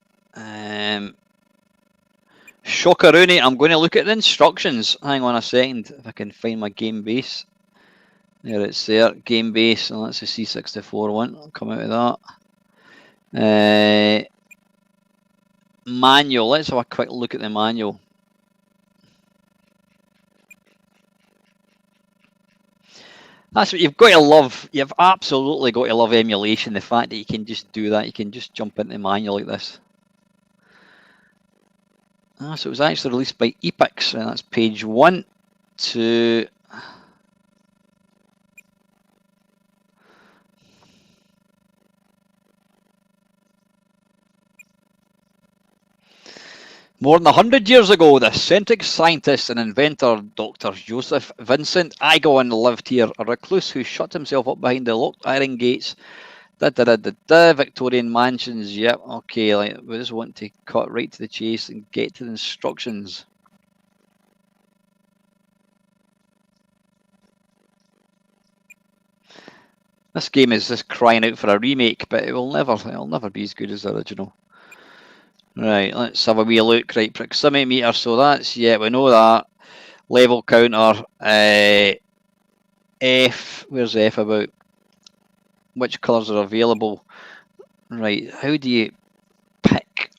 Shockaroony, I'm going to look at the instructions. Hang on a second, if I can find my game base. There it's there, game base, and that's the C64 one. I'll come out of that. Manual, let's have a quick look at the manual. That's what you've got to love. You've absolutely got to love emulation. The fact that you can just do that, you can just jump into the manual like this. So it was actually released by Epix, and that's page 1 to More than 100 years ago, the eccentric scientist and inventor Dr. Joseph Vincent Igon lived here, a recluse who shut himself up behind the locked iron gates. Victorian mansions, yep, okay, like, we just want to cut right to the chase and get to the instructions. This game is just crying out for a remake, but it'll never be as good as the original. Right, let's have a wee look. Right, proximity meter, so that's, yeah, we know that. Level counter, F, where's F about? Which colours are available? Right, how do you pick?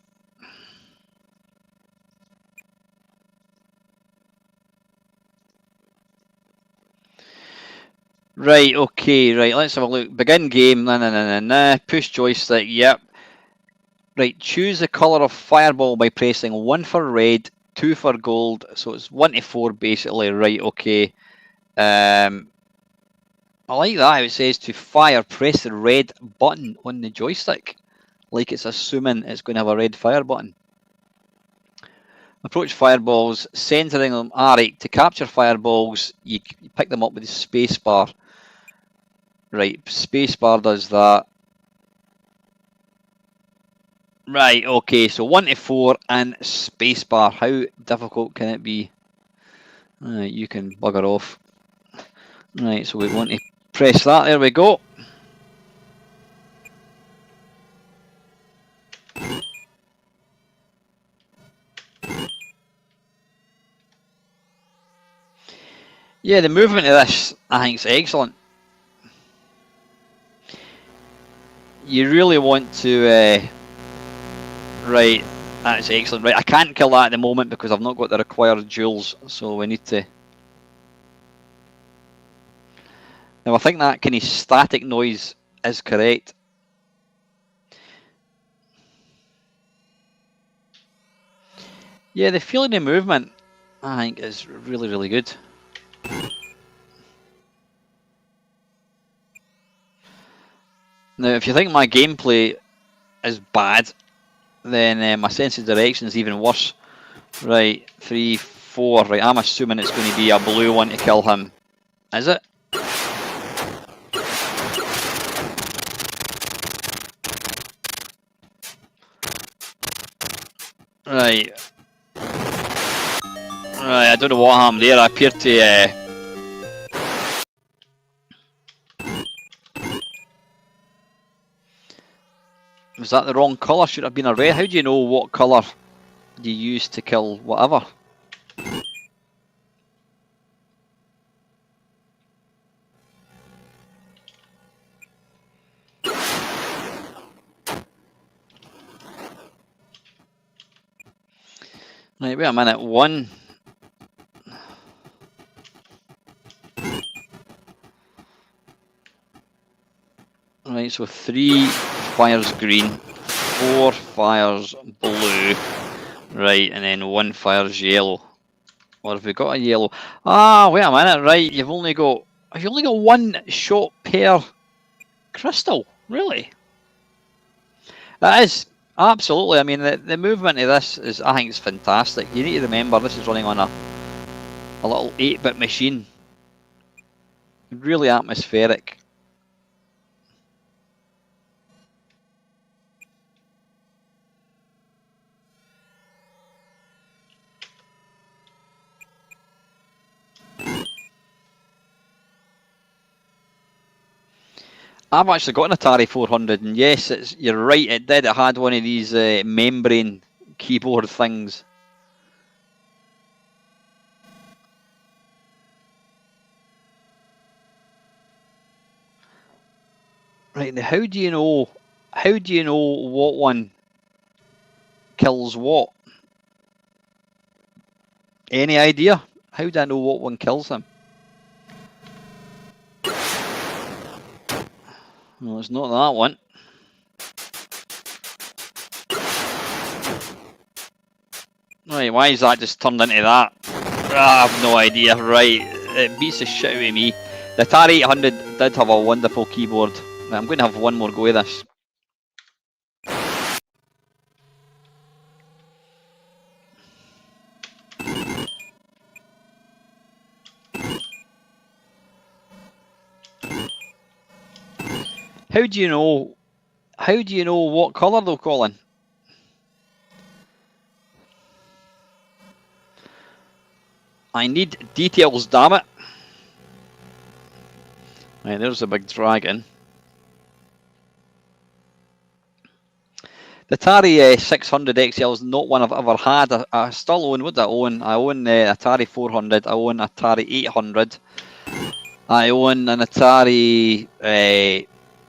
Right, okay, right, let's have a look. Begin game, push joystick, yep. Right, choose the colour of fireball by pressing 1 for red, 2 for gold, so it's 1 to 4 basically, right, okay. I like that, it says to fire, press the red button on the joystick, like it's assuming it's going to have a red fire button. Approach fireballs, centering them, right, to capture fireballs, you pick them up with the space bar. Right, space bar does that. Right, okay, so 1 to 4 and spacebar. How difficult can it be? Right, you can bugger off. Right, so we want to press that. There we go. Yeah, the movement of this, I think, is excellent. You really want to... right, that's excellent. Right, I can't kill that at the moment because I've not got the required jewels, so we need to... Now, I think that kind of static noise is correct. Yeah, the feeling of movement, I think, is really, really good. Now, if you think my gameplay is bad, then my sense of direction is even worse. Right, 3, 4. Right, I'm assuming it's going to be a blue one to kill him. Is it? Right. Right, I don't know what happened there. I appear to... Was that the wrong colour? Should it have been a red? How do you know what colour you use to kill whatever? Right, wait a minute. 1. Right, so 3 fires green, 4 fires blue, right, and then 1 fires yellow. Or have we got a yellow? Ah, wait a minute, right, have you only got 1 shot per crystal? Really? That is, absolutely. I mean, the movement of this is, I think, it's fantastic. You need to remember, this is running on a little 8-bit machine. Really atmospheric. I've actually got an Atari 400, and yes, you're right, it did. It had one of these membrane keyboard things. Right, now how do you know what one kills what? Any idea? How do I know what one kills him? No, it's not that one. Right, why is that just turned into that? I have no idea. Right, it beats the shit out of me. The Atari 800 did have a wonderful keyboard. I'm going to have one more go at this. How do you know? How do you know what colour they'll call in? I need details, damn it. Right, there's a big dragon. The Atari 600 XL is not one I've ever had. I still own, what do I own? I own Atari 400, I own Atari 800, I own an Atari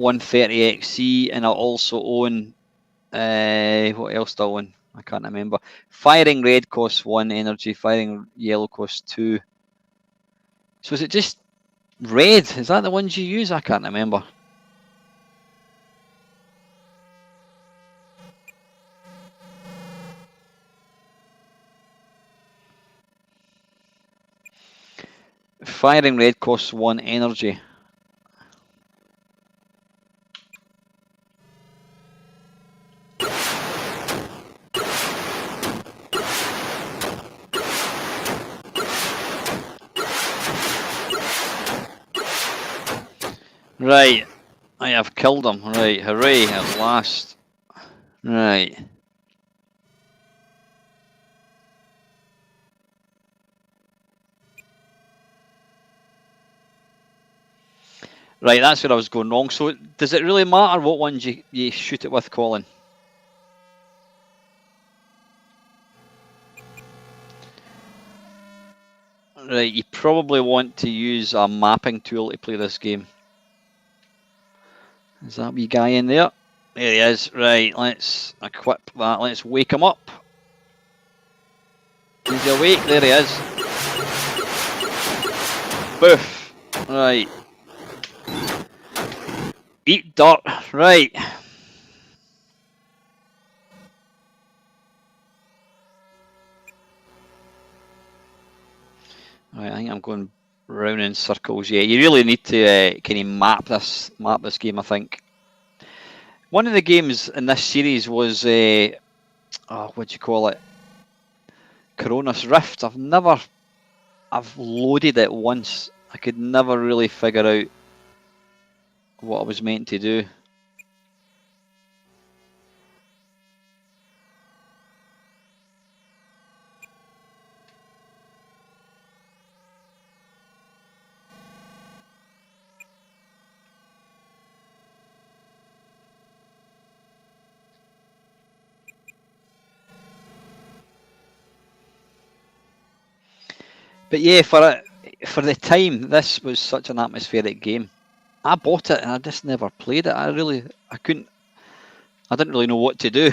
130XC, and I also own, what else do I own? I can't remember. Firing red costs 1 energy, firing yellow costs 2. So is it just red? Is that the ones you use? I can't remember. Firing red costs 1 energy. Right, I have killed him. Right, hooray, at last. Right. Right, that's where I was going wrong. So does it really matter what ones you shoot it with, Colin? Right, you probably want to use a mapping tool to play this game. Is that wee guy in there? There he is. Right, let's equip that. Let's wake him up. Is he awake? There he is. Boof. Right. Eat dirt. Right. Right, I think I'm going round in circles. Yeah, you really need to kind of map this game, I think. One of the games in this series was what do you call it? Coronis Rift. I've loaded it once. I could never really figure out what I was meant to do. But yeah, for the time, this was such an atmospheric game. I bought it and I just never played it. I didn't really know what to do.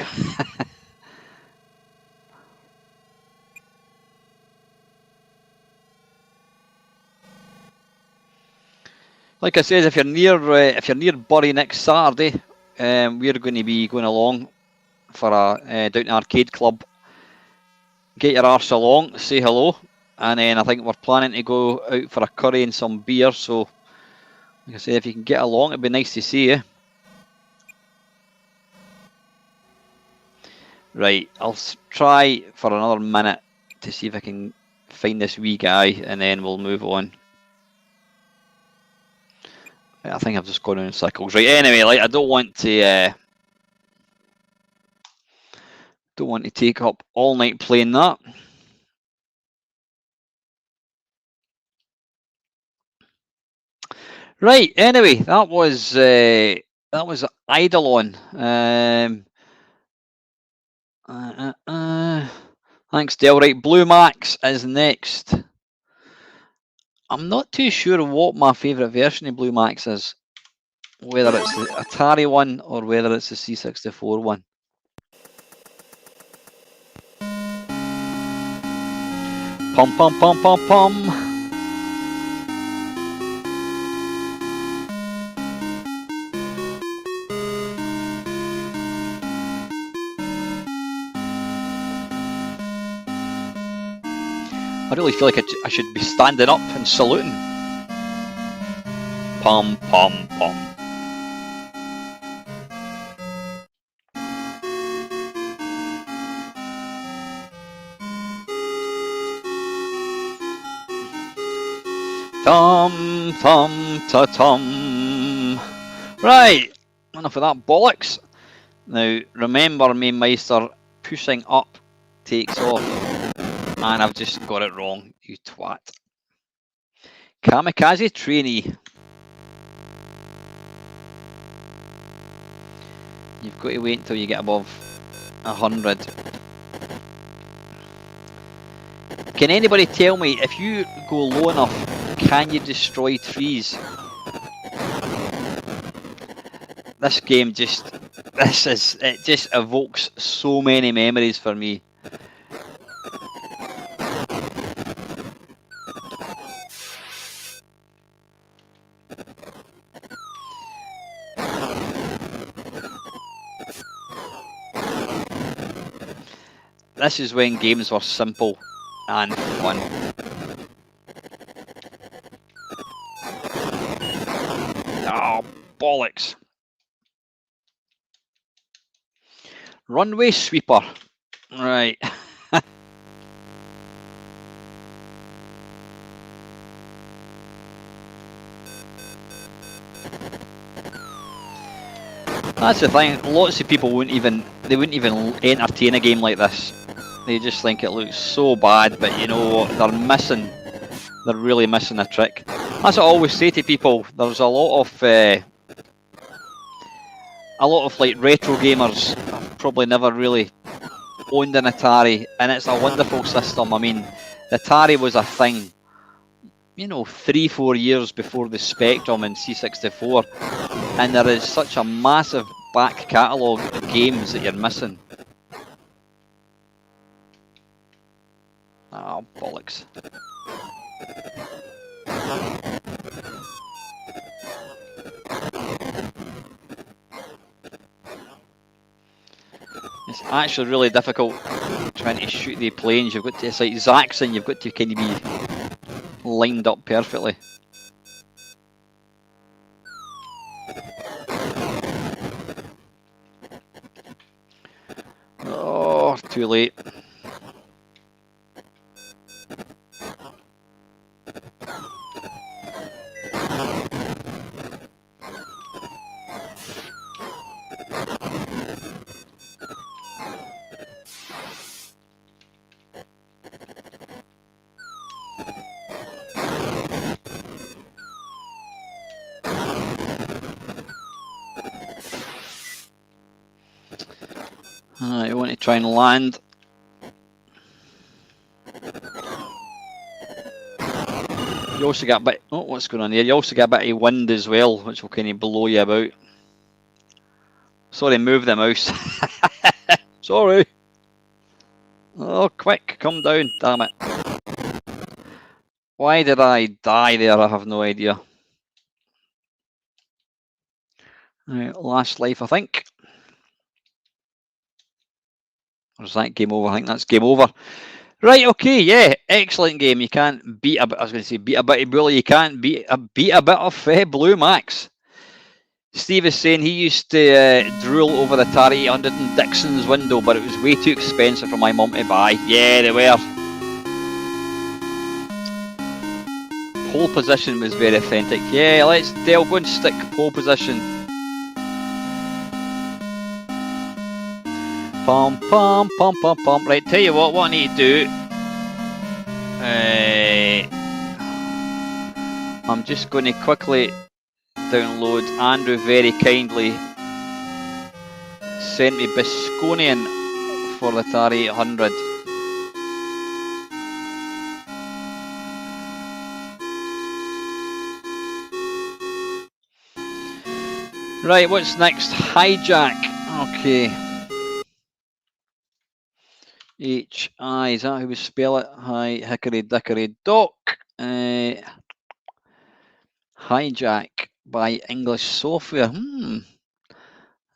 Like I said, if you're near Bury next Saturday, we're going to be going along for a down to Arcade Club. Get your arse along, say hello, and then I think we're planning to go out for a curry and some beer. So, like I said, if you can get along, it'd be nice to see you. Right, I'll try for another minute to see if I can find this wee guy, and then we'll move on. I think I've just gone in circles. Right, anyway, like I don't want to take up all night playing that. Right, anyway, that was Eidolon. Thanks, Del. Right, Blue Max is next. I'm not too sure what my favourite version of Blue Max is. Whether it's the Atari one or whether it's the C64 one. Pum pum pum pum pum. I really feel like I should be standing up and saluting. Pum pum pum. Tum tum ta tum. Right, enough of that bollocks. Now, remember, Mamemeister, pushing up takes off. And I've just got it wrong, you twat. Kamikaze trainee. You've got to wait until you get above 100. Can anybody tell me, if you go low enough, can you destroy trees? This game it just evokes so many memories for me. This is when games were simple and fun. Oh, bollocks. Runway sweeper. Right. That's the thing, lots of people wouldn't even entertain a game like this. They just think it looks so bad, but you know what, they're really missing a trick. That's what I always say to people, there's a lot of like retro gamers have probably never really owned an Atari, and it's a wonderful system. I mean, the Atari was a thing, you know, 3-4 years before the Spectrum and C64, and there is such a massive back catalogue of games that you're missing. Oh, bollocks. It's actually really difficult trying to shoot the planes. You've got to, it's like Zaxxon, you've got to kind of be lined up perfectly. Oh, too late. I want to try and land. You also get a bit, oh, what's going on there? You also get a bit of wind as well, which will kind of blow you about. Sorry, move the mouse. Sorry. Oh, quick, come down, damn it. Why did I die there? I have no idea. Right, last life, I think. Or is that game over? I think that's game over. Right, okay, yeah, excellent game. You can't beat a bit, I was going to say beat a bit of bully, you can't beat a bit of Blue Max. Steve is saying he used to drool over the Atari 800 in Dixon's window, but it was way too expensive for my mum to buy. Yeah, they were. Pole position was very authentic. Yeah, let's Dale go and stick pole position. Pum pum pum pum pum. Right, tell you what I need to do. I'm just going to quickly download. Andrew very kindly sent me Bisconian for the Atari 800. Right, what's next? Hijack. Okay. H-I, is that how we spell it? Hi, hickory dickory dock. Hijack by English Software.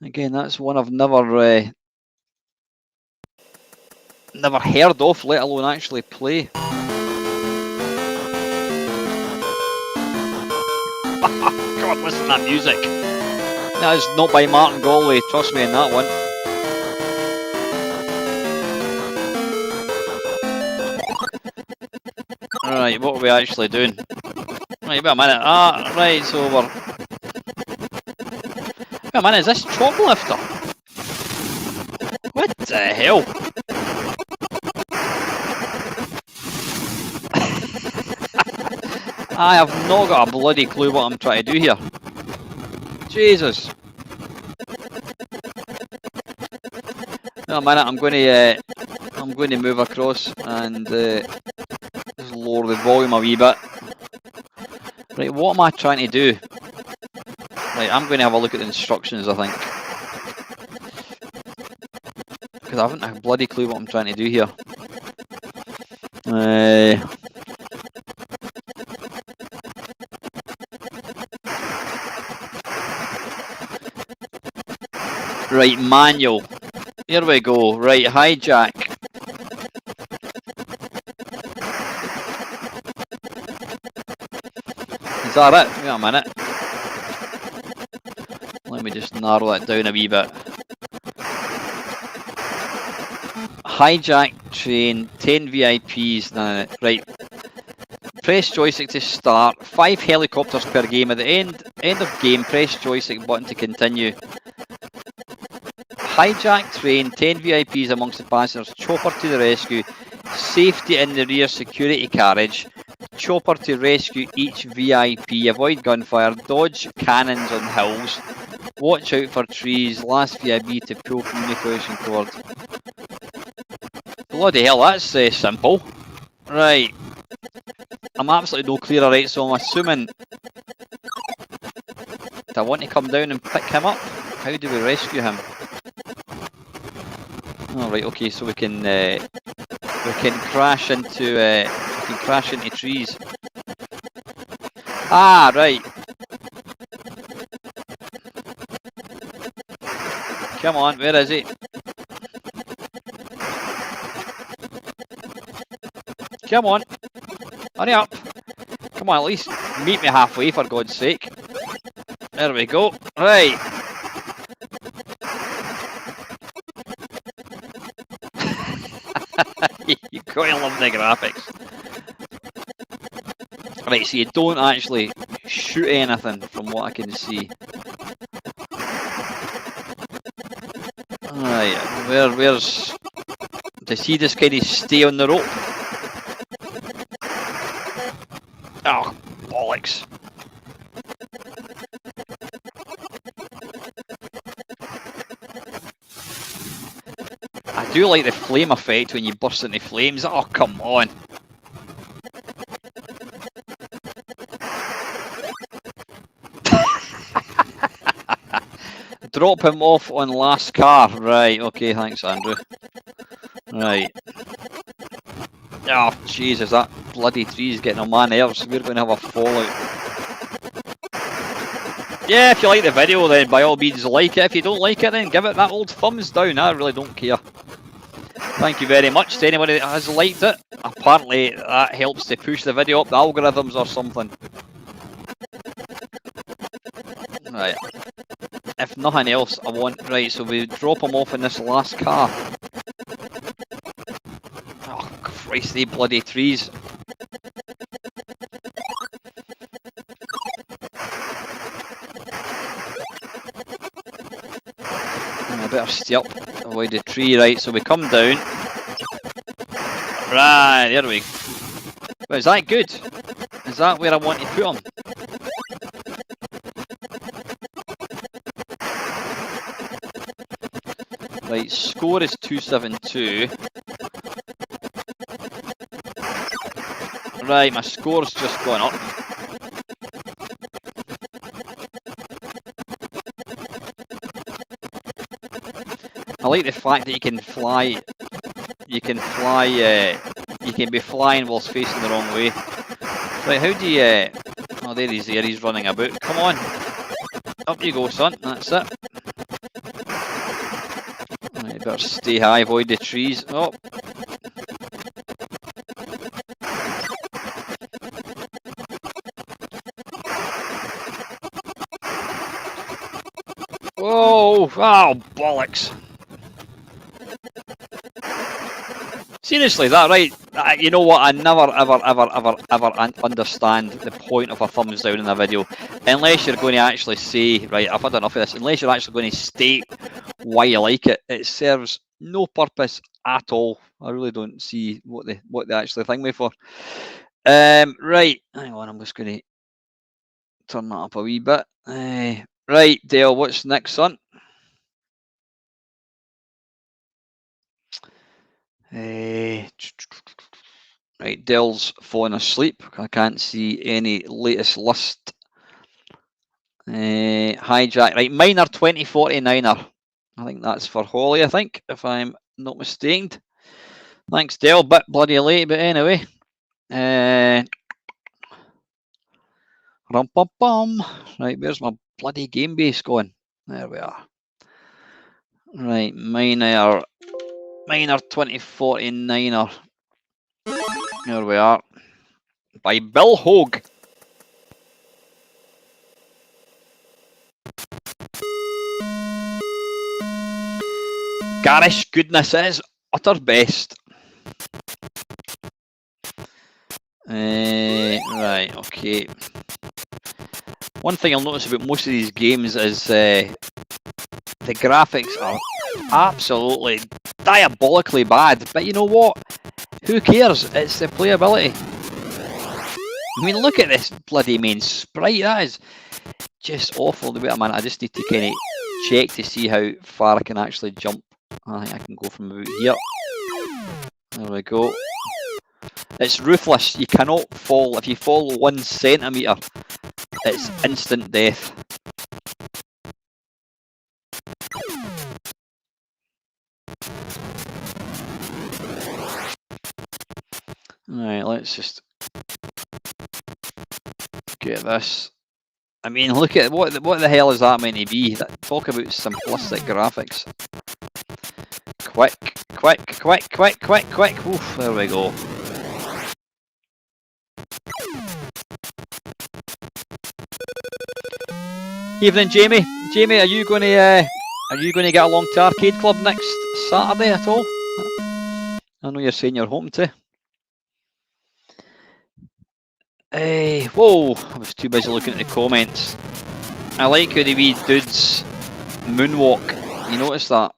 Again, that's one I've never heard of, let alone actually play. God, listen to that music. That is not by Martin Galway, trust me on that one. Alright, what are we actually doing? Right, wait a minute. Right, it's over. Wait a minute, is this Choplifter? What the hell? I have not got a bloody clue what I'm trying to do here. Jesus. Wait a minute, I'm going to move across and just lower the volume a wee bit. Right, what am I trying to do? Right, I'm going to have a look at the instructions, I think. Because I haven't a bloody clue what I'm trying to do here. Right, manual. Here we go. Right, hijack. Is that it? Wait a minute. Let me just narrow that down a wee bit. Hijack train, 10 VIPs. No. Right. Press joystick to start. 5 helicopters per game. At the end of game, press joystick button to continue. Hijack train, 10 VIPs amongst the passengers. Chopper to the rescue. Safety in the rear security carriage. Chopper to rescue each VIP. Avoid gunfire. Dodge cannons on hills. Watch out for trees. Last VIP to pull communication cord. Bloody hell, that's simple. Right. I'm absolutely no clearer, right, so I'm assuming... Do I want to come down and pick him up? How do we rescue him? Oh, right, okay, so we can crash into trees. Ah, right. Come on, where is he? Come on. Hurry up. Come on, at least meet me halfway, for God's sake. There we go. Right. You gotta love the graphics. Right, so you don't actually shoot anything from what I can see. Right, where's... Does he just kind of stay on the rope? Oh, bollocks. I do like the flame effect when you burst into flames. Oh, come on. Drop him off on last car. Right, okay, thanks, Andrew. Right. Oh, Jesus, that bloody tree's getting on my nerves. We're going to have a fallout. Yeah, if you like the video, then by all means like it. If you don't like it, then give it that old thumbs down. I really don't care. Thank you very much to anybody that has liked it. Apparently, that helps to push the video up the algorithms or something. Right. If nothing else, I want... Right, so we drop him off in this last car. Oh, Christ, they bloody trees. I better stay up, avoid the tree. Right, so we come down. Right, there we go. Well, is that good? Is that where I want to put him? Right, score is 272. Right, my score's just gone up. I like the fact that you can fly. You can fly. You can be flying whilst facing the wrong way. Right, how do you? Oh, there he's there. He's running about. Come on, up you go, son. That's it. Right, better stay high. Avoid the trees. Oh. Whoa! Oh, bollocks! Seriously, that right? You know what? I never, ever understand the point of a thumbs down in a video, unless you're going to actually say, right, I've had enough of this. Unless you're actually going to state why you like it, it serves no purpose at all. I really don't see what they actually think me for. Right, hang on, I'm just going to turn that up a wee bit. Right, Dale, what's next, son? Right, Dell's fallen asleep. I can't see any latest list. Hijack. Right, minor 2049er. I think that's for Holly, I think, if I'm not mistaken. Thanks, Dell. Bit bloody late, but anyway. Rum pum pum. Right, where's my bloody game base going? There we are. Right, minor 2049er. Here we are. By Bill Hogue. Garish goodness is utter best. Right, okay. One thing I'll notice about most of these games is the graphics are absolutely diabolically bad. But you know what? Who cares? It's the playability. I mean, look at this bloody main sprite. That is just awful. Wait a minute, I just need to kind of check to see how far I can actually jump. I think I can go from about here. There we go. It's ruthless. You cannot fall. If you fall 1 centimetre, it's instant death. Alright, let's just get this. I mean, look at what the hell is that meant to be? Talk about simplistic graphics. Quick. Oof, there we go. Evening, Jamie. Jamie, are you going to get along to Arcade Club next Saturday at all? I know you're saying you're hoping to. Whoa! I was too busy looking at the comments. I like how the wee dude's moonwalk. You notice that?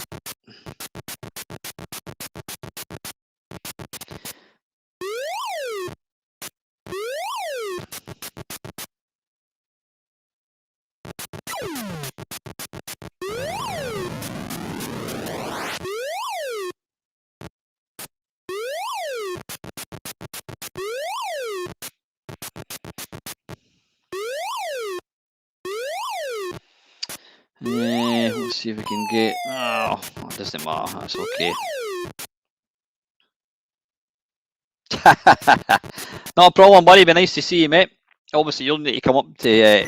Let's see if we can get. Oh, it doesn't matter. That's okay. Not a problem, buddy. Be nice to see you, mate. Obviously, you'll need to come up to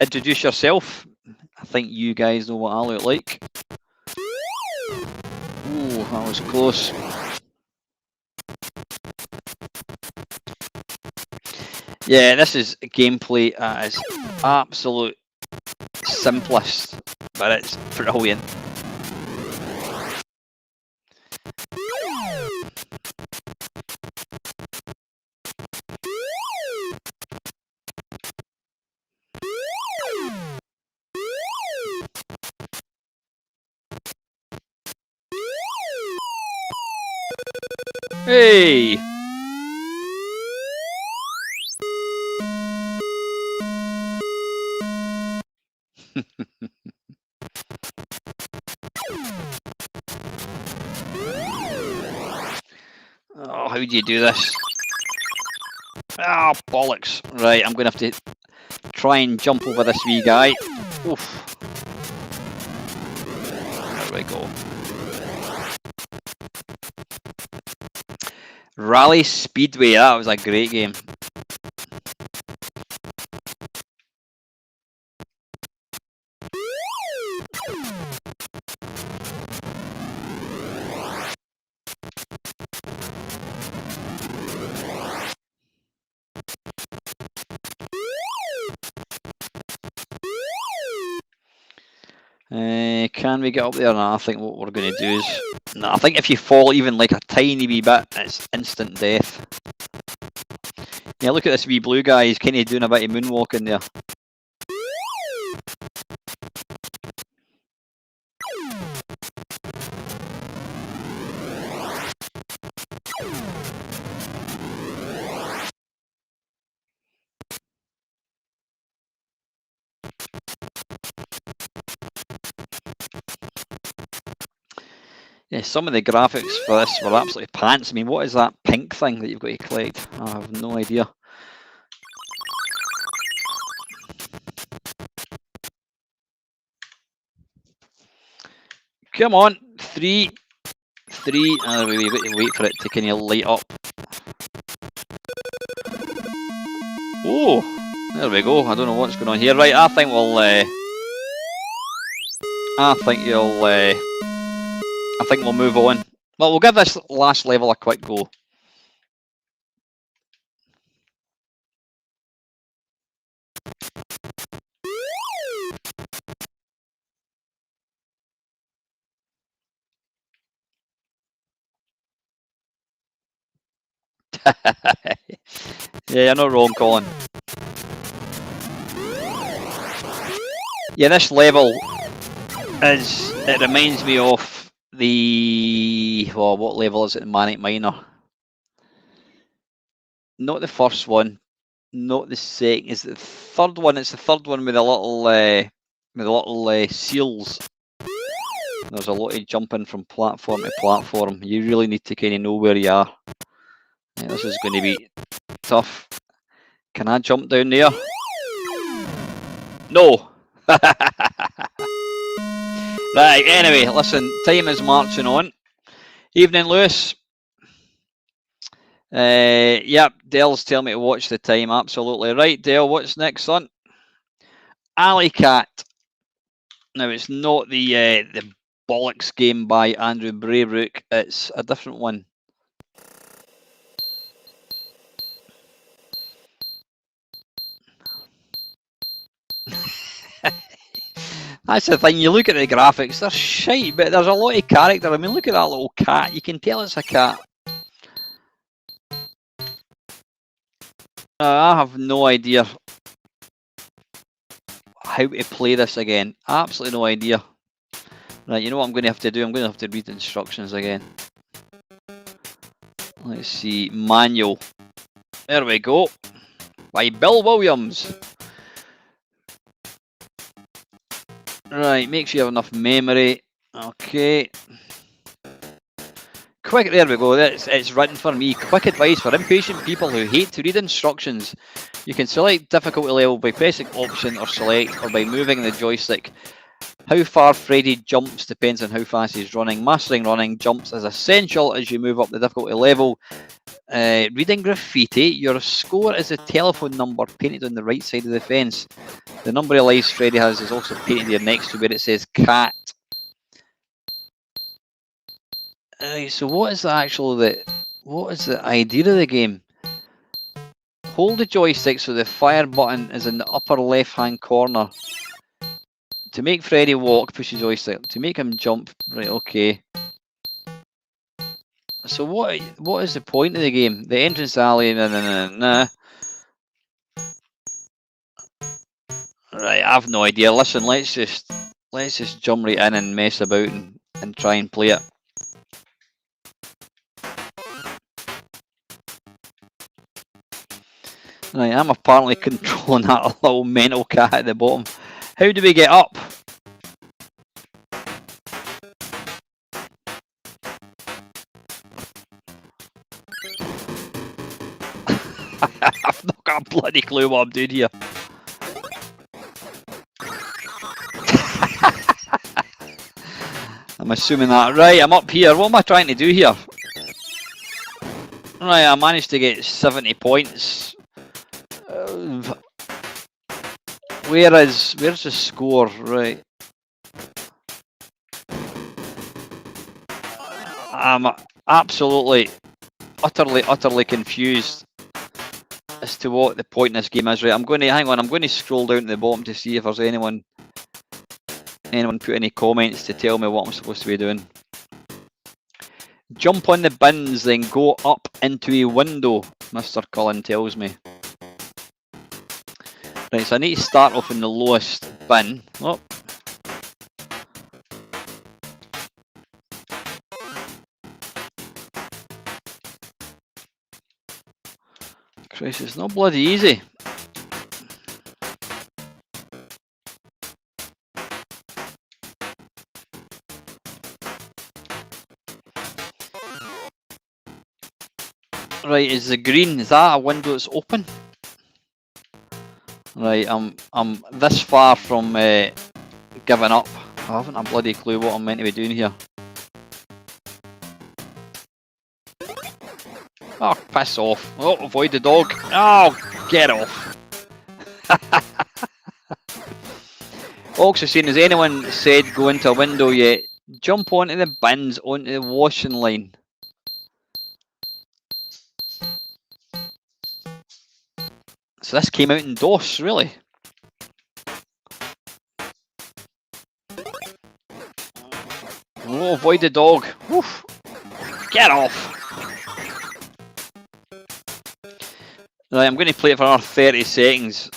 introduce yourself. I think you guys know what I look like. Ooh, that was close. Yeah, this is gameplay at its absolute simplest, but it's brilliant. Hey! Oh, how do you do this? Ah, bollocks. Right, I'm going to have to try and jump over this wee guy. Oof. There we go. Rally Speedway, that was a great game. Can we get up there? No, I think what we're going to do is... No, I think if you fall even like a tiny wee bit, it's instant death. Yeah, look at this wee blue guy. He's kind of doing a bit of moonwalking there. Yeah, some of the graphics for this were absolutely pants. I mean, what is that pink thing that you've got to collect? I have no idea. Come on, 3, 3. We've got to wait for it to kind of light up. Oh, there we go. I don't know what's going on here. Right, I think we'll. I think we'll move on. Well, we'll give this last level a quick go. Yeah, you're not wrong, Colin. Yeah, this level it reminds me of the, well, what level is it in Manic Miner? Not the first one, not the second. Is it the third one? It's the third one with the little seals. There's a lot of jumping from platform to platform. You really need to kind of know where you are. Yeah, this is going to be tough. Can I jump down there? No. Right, anyway, listen, time is marching on. Evening, Lewis. Yep, Dale's telling me to watch the time. Absolutely right, Dale. What's next, son? Alley Cat. Now, it's not the bollocks game by Andrew Braybrook. It's a different one. That's the thing, you look at the graphics, they're shite, but there's a lot of character. I mean, look at that little cat. You can tell it's a cat. I have no idea how to play this again. Absolutely no idea. Right, you know what I'm going to have to do? I'm going to have to read the instructions again. Let's see, manual. There we go. By Bill Williams. Right, make sure you have enough memory. Okay. Quick, there we go. It's written for me. Quick advice for impatient people who hate to read instructions. You can select difficulty level by pressing option or select, or by moving the joystick. How far Freddy jumps depends on how fast he's running. Mastering running jumps is essential as you move up the difficulty level. Reading graffiti, your score is a telephone number painted on the right side of the fence. The number of lives Freddy has is also painted there next to where it says cat. So what is the idea of the game? Hold the joystick so the fire button is in the upper left hand corner. To make Freddy walk, push the joystick. To make him jump, right, okay. So what is the point of the game? The entrance alley, nah. Right, I have no idea. Listen, let's just jump right in and mess about and try and play it. Right, I'm apparently controlling that little mental cat at the bottom. How do we get up? I've not got a bloody clue what I'm doing here. I'm assuming that. Right, I'm up here. What am I trying to do here? Right, I managed to get 70 points. Where's the score? Right. I'm absolutely, utterly confused as to what the point in this game is. Right, I'm going to scroll down to the bottom to see if there's anyone Anyone put any comments to tell me what I'm supposed to be doing? Jump on the bins, then go up into a window, Mr. Cullen tells me. Right, so I need to start off in the lowest bin. Oh. Christ, it's not bloody easy. Right, is the green, is that a window that's open? Right, I'm this far from giving up. I haven't a bloody clue what I'm meant to be doing here. Oh, piss off. Oh, avoid the dog. Oh, get off. Also saying, has anyone said go into a window yet? Jump onto the bins, onto the washing line. So this came out in DOS, really? Oh, avoid the dog. Oof. Get off. Right, I'm going to play it for another 30 seconds.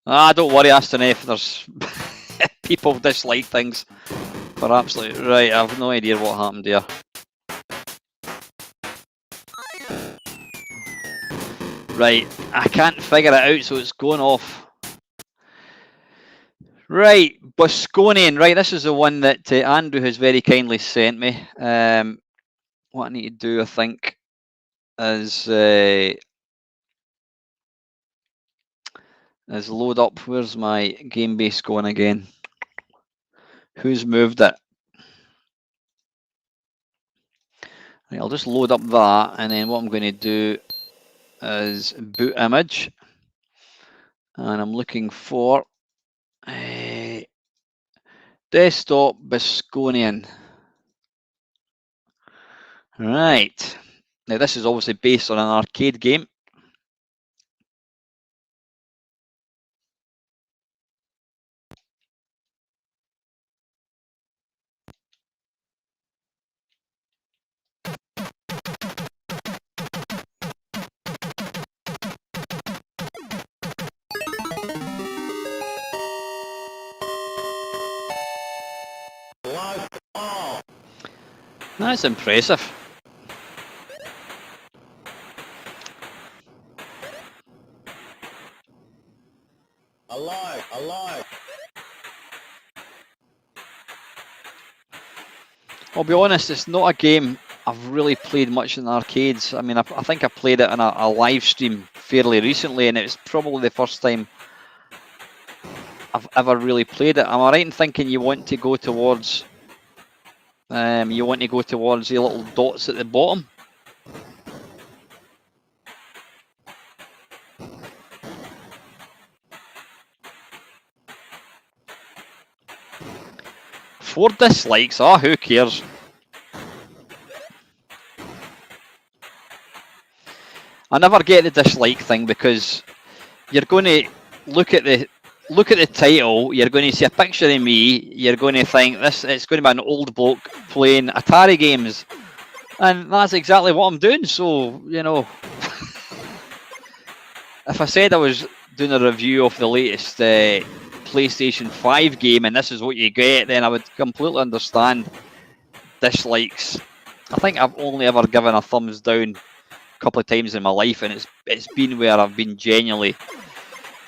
Ah, don't worry, Aston F. There's people dislike things for absolutely right. I have no idea what happened there. Right, I can't figure it out, so it's going off. Right, Bosconian. Right, this is the one that Andrew has very kindly sent me. What I need to do, I think, is load up. Where's my game base going again? Who's moved it? Right, I'll just load up that, and then what I'm going to do is boot image, and I'm looking for desktop Bosconian. Right, now this is obviously based on an arcade game. That's impressive. Alive. I'll be honest, it's not a game I've really played much in the arcades. I mean, I think I played it in a live stream fairly recently, and it's probably the first time I've ever really played it. Am I right in thinking you want to go towards the little dots at the bottom? Four dislikes, who cares? I never get the dislike thing because you're going to look at the title, you're going to see a picture of me, you're going to think it's going to be an old bloke playing Atari games, and that's exactly what I'm doing. So, you know, if I said I was doing a review of the latest PlayStation 5 game and this is what you get, then I would completely understand dislikes. I think I've only ever given a thumbs down a couple of times in my life, and it's been where I've been genuinely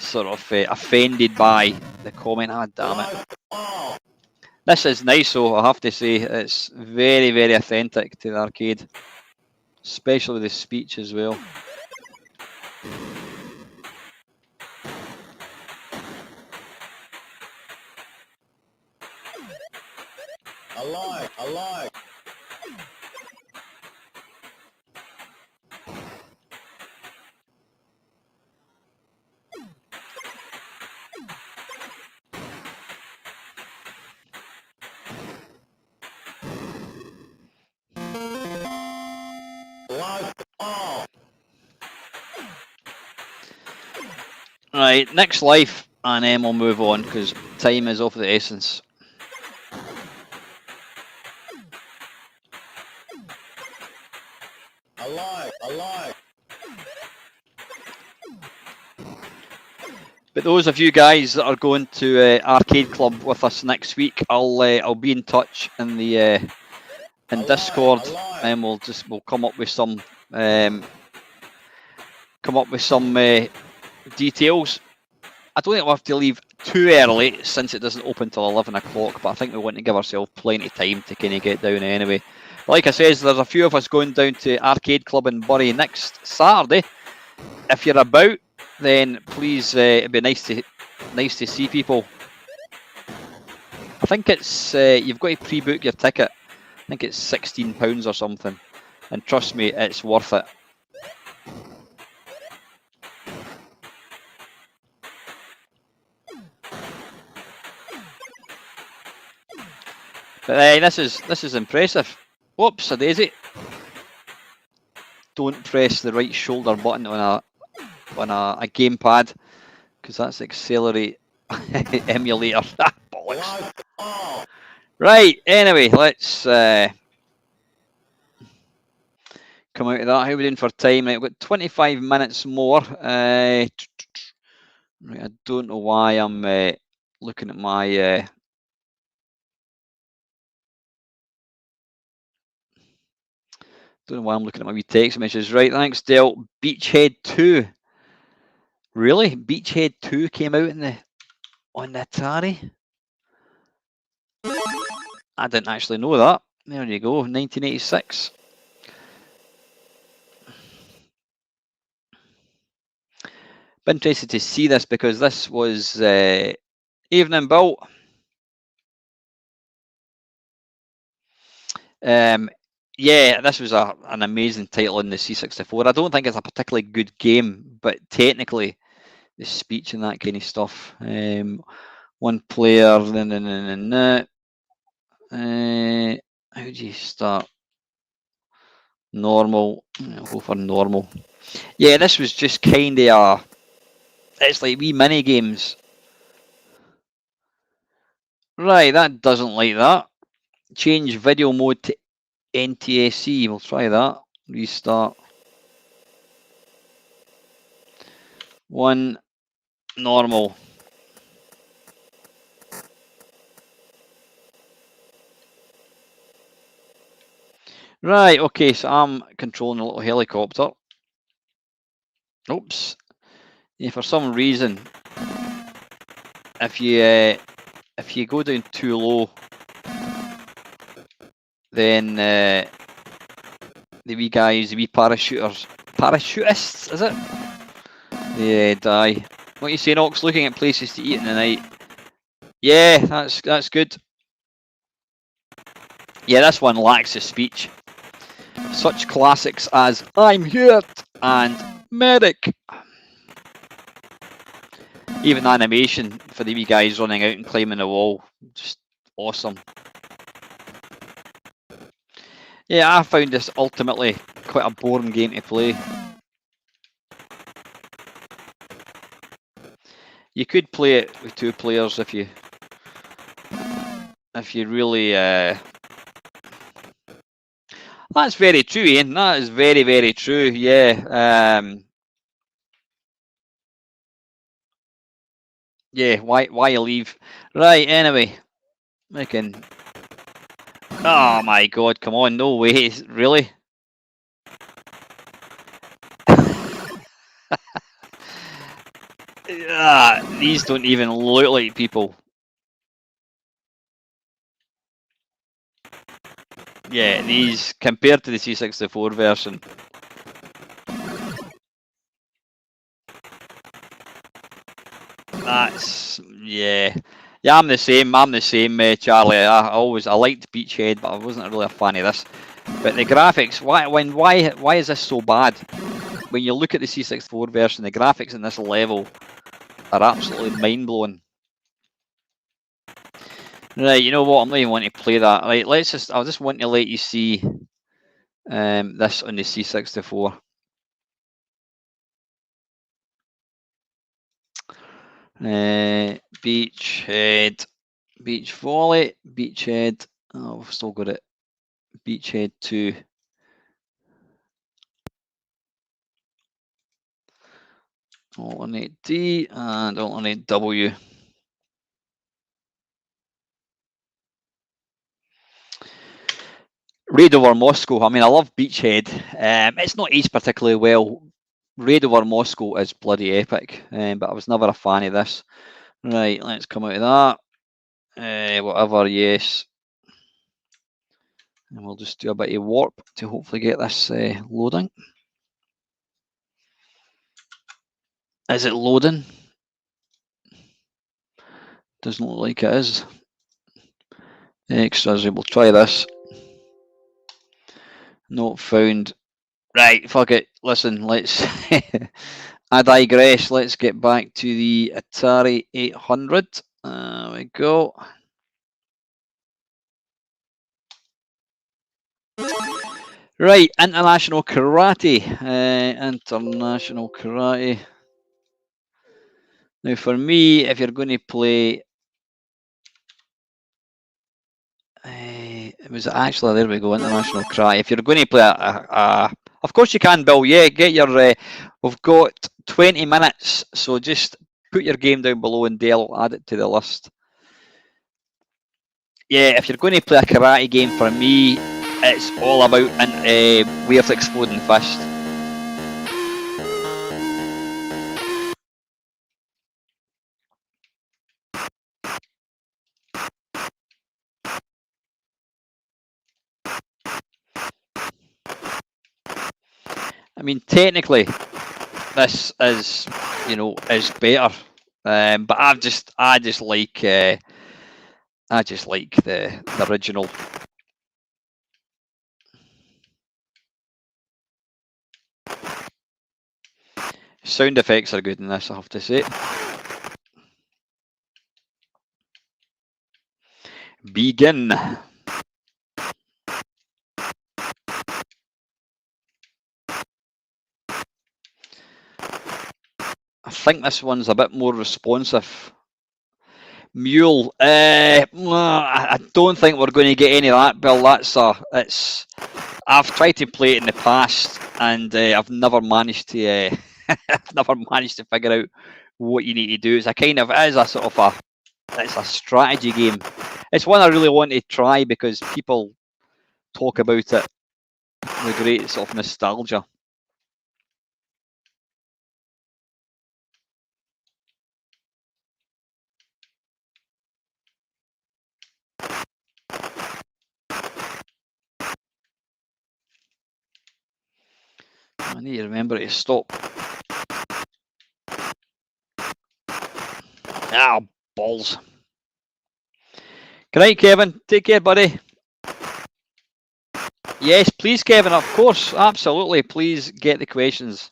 sort of offended by the comment. Damn it. This is nice, though, I have to say. It's very, very authentic to the arcade, especially the speech as well. Alive. Right, next life, and then we'll move on because time is of the essence. Alive. But those of you guys that are going to Arcade Club with us next week, I'll be in touch in the in Discord, and we'll come up with some details. I don't think we'll have to leave too early since it doesn't open till 11 o'clock, but I think we want to give ourselves plenty of time to kind of get down anyway. But like I says, there's a few of us going down to Arcade Club in Bury next Saturday. If you're about, then please, it'd be nice to see people. I think it's you've got to pre-book your ticket. I think it's £16 or something, and trust me, it's worth it. But this is impressive. Whoops, a daisy! Don't press the right shoulder button on a gamepad, because that's accelerate emulator. Bollocks. Right. Anyway, let's come out of that. How are we doing for time? Right, we've got 25 minutes more. Right, I don't know why I'm looking at my. Don't know why I'm looking at my wee text messages. Right, thanks, Del. Beachhead 2. Really? Beachhead 2 came out on the Atari? I didn't actually know that. There you go, 1986. Been interested to see this because this was evening built. Yeah, this was an amazing title in the C64. I don't think it's a particularly good game, but technically, the speech and that kind of stuff. One player, how do you start? Normal. I'll go for normal. Yeah, this was just kind of it's like wee mini games. Right, that doesn't like that. Change video mode to NTSC. We'll try that. Restart. One normal. Right, okay, so I'm controlling a little helicopter. Oops. Yeah, for some reason, if you go down too low, then the wee guys, the wee parachutists, is it? They die. What are you saying, Ox? Looking at places to eat in the night. Yeah, that's good. Yeah, this one lacks the speech. Such classics as I'm Here and Medic. Even animation for the wee guys running out and climbing the wall. Just awesome. Yeah, I found this ultimately quite a boring game to play. You could play it with 2 players if you really that's very true, Ian. That is very, very true. Yeah. Yeah. Why you leave? Right. Anyway, we can. Oh my God! Come on! No way! Really? These don't even look like people. Yeah, these compared to the C64 version. That's yeah. I'm the same, Charlie. I liked Beachhead, but I wasn't really a fan of this. But the graphics, why is this so bad? When you look at the C64 version, the graphics in this level are absolutely mind-blowing. Right, you know what? I'm not even wanting to play that. Right, I'll just want to let you see this on the C64. Beachhead, beach volley, beachhead. Oh, we've still got it. Beachhead 2. Alternate D and alternate W. Raid over Moscow. I mean, I love Beachhead. It's not aged particularly well. Raid over Moscow is bloody epic, but I was never a fan of this. Right, let's come out of that. Whatever, yes. And we'll just do a bit of warp to hopefully get this loading. Is it loading? Doesn't look like it is. Extras, we'll try this. Not found. Right, fuck it. Listen, let's. I digress. Let's get back to the Atari 800. There we go. Right, international karate. International karate. Now, for me, if you're going to play, it was actually, there we go, international karate. If you're going to play of course you can, Bill. Yeah, get your. We've got 20 minutes, so just put your game down below and Dale will add it to the list. Yeah, if you're going to play a karate game, for me, it's all about Where's the Exploding Fist. I mean, technically, this is, is better. But I just like the original. Sound effects are good in this, I have to say. Begin. I think this one's a bit more responsive. Mule. I don't think we're going to get any of that, Bill. I've tried to play it in the past, and I've never managed to. I've never managed to figure out what you need to do. It's a strategy game. It's one I really want to try because people talk about it with great sort of nostalgia. I need to remember to stop. Ah, balls. Good night, Kevin. Take care, buddy. Yes, please, Kevin. Of course, absolutely. Please get the questions.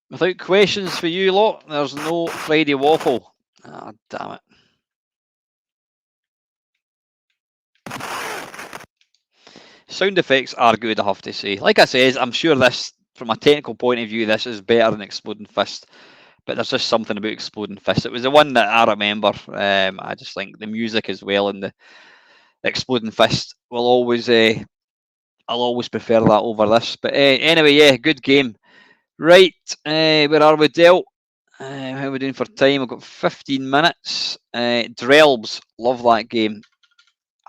Without questions for you lot, there's no Friday waffle. Ah, damn it. Sound effects are good, I have to say. Like I said, I'm sure this, from a technical point of view, this is better than Exploding Fist. But there's just something about Exploding Fist. It was the one that I remember. I just think the music as well and the Exploding Fist will always. I'll always prefer that over this. But anyway, yeah, good game. Right, where are we, Del? How are we doing for time? I've got 15 minutes. Drelbs, love that game.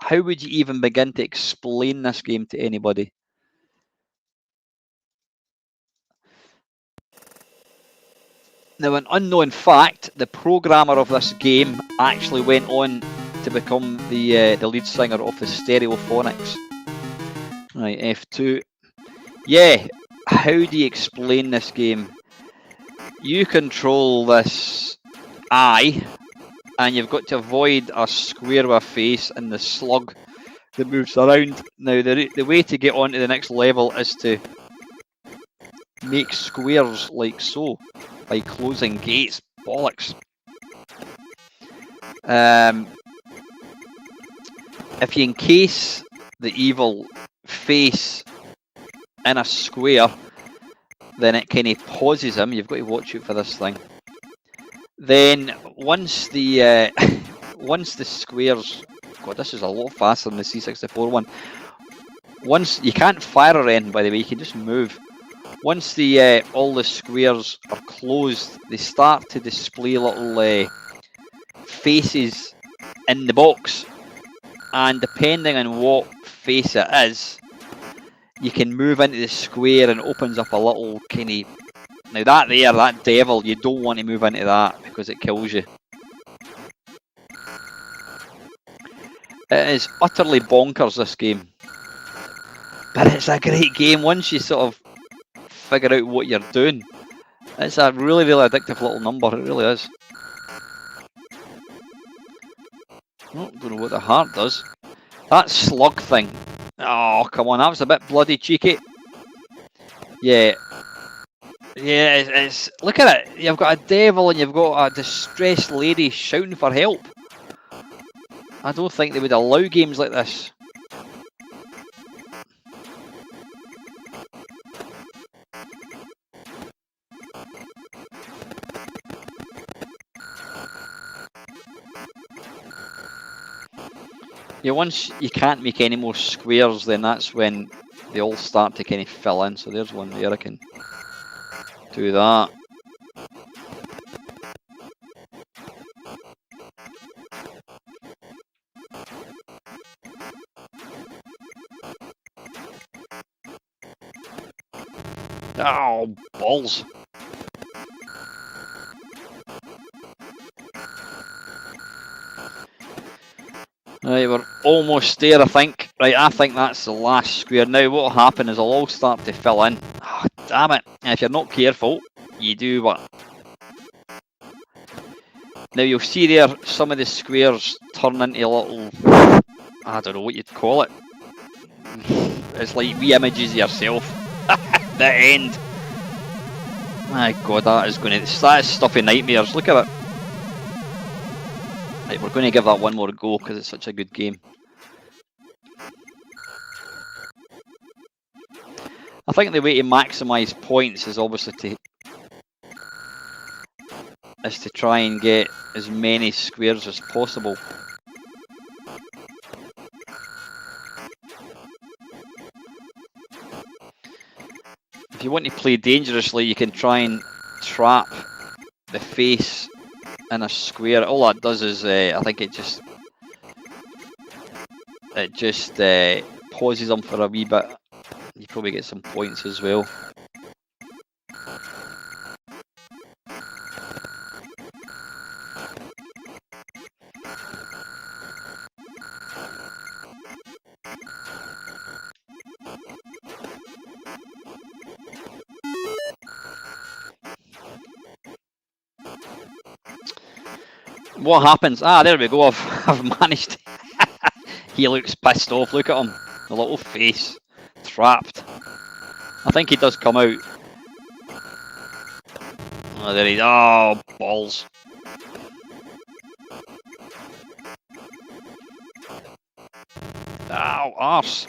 How would you even begin to explain this game to anybody? Now, an unknown fact, the programmer of this game actually went on to become the lead singer of the Stereophonics. Right, F2. Yeah, how do you explain this game? You control this eye, and you've got to avoid a square with a face and the slug that moves around. Now, the way to get on to the next level is to make squares like so, by closing gates. Bollocks. If you encase the evil face in a square, then it kind of pauses him. You've got to watch out for this thing. Then once the once the squares, God, this is a lot faster than the C64 one. Once you can't fire or anything, by the way, you can just move. Once the all the squares are closed, they start to display little faces in the box, and depending on what face it is, you can move into the square and it opens up a little kind of. Now that devil, you don't want to move into that because it kills you. It is utterly bonkers, this game, but it's a great game once you sort of figure out what you're doing. It's a really, really addictive little number, it really is. Oh, don't know what the heart does. That slug thing. Oh, come on, that was a bit bloody cheeky. Yeah. Yeah, it's look at it. You've got a devil and you've got a distressed lady shouting for help. I don't think they would allow games like this. Yeah, once you can't make any more squares, then that's when they all start to kind of fill in. So there's one there, I can do that. Oh, balls. Right, we're almost there, I think. Right, I think that's the last square. Now, what will happen is they'll all start to fill in. Oh, damn it. And if you're not careful, you do what? Now, you'll see there, some of the squares turn into little... I don't know what you'd call it. It's like wee images of yourself. The end. My God, that is stuffy nightmares. Look at it. Right, we're going to give that one more go because it's such a good game. I think the way to maximise points is obviously to try and get as many squares as possible. If you want to play dangerously, you can try and trap the face in a square. All that does is, I think it just pauses them for a wee bit. You probably get some points as well. What happens? Ah, there we go. I've managed. He looks pissed off. Look at him. The little face. Trapped. I think he does come out. Oh, there he is. Oh, balls. Ow, arse.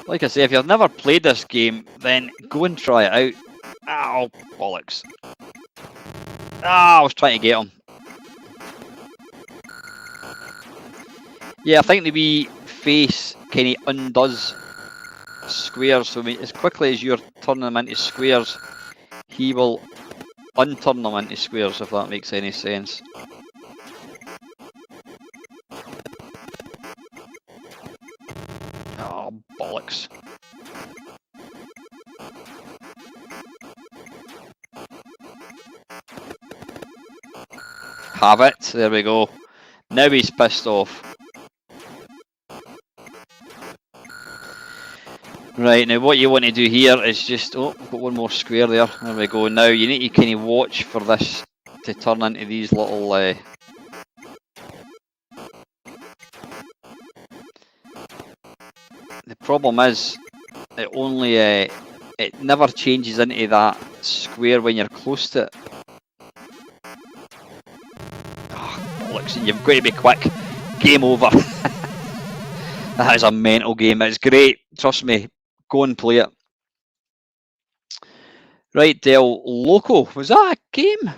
Like I say, if you've never played this game, then go and try it out. Ow, bollocks. Ah, I was trying to get him. Yeah, I think the wee face kind of undoes squares, so as quickly as you're turning them into squares, he will unturn them into squares, if that makes any sense. Oh, bollocks. Have it. There we go. Now he's pissed off. Right, now what you want to do here is just... Oh, we've got one more square there. There we go. Now you need to kind of watch for this to turn into these little... The problem is, it only... it never changes into that square when you're close to it. Oh, bollocks, and you've got to be quick. Game over. That is a mental game. It's great. Trust me. Go and play it. Right, Del. Loco. Was that a game?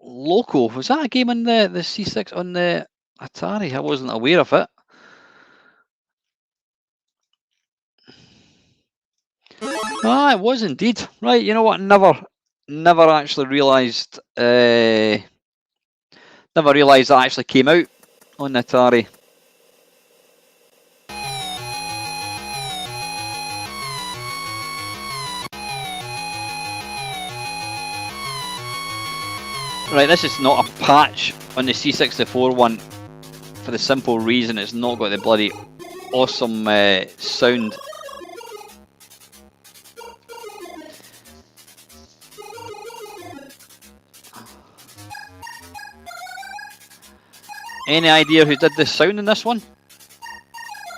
Loco. Was that a game on the C6 on the Atari? I wasn't aware of it. Ah, it was indeed. Right, you know what? Never actually realised. Never realised that actually came out on the Atari. Right, this is not a patch on the C64 one for the simple reason it's not got the bloody awesome sound. Any idea who did the sound in this one?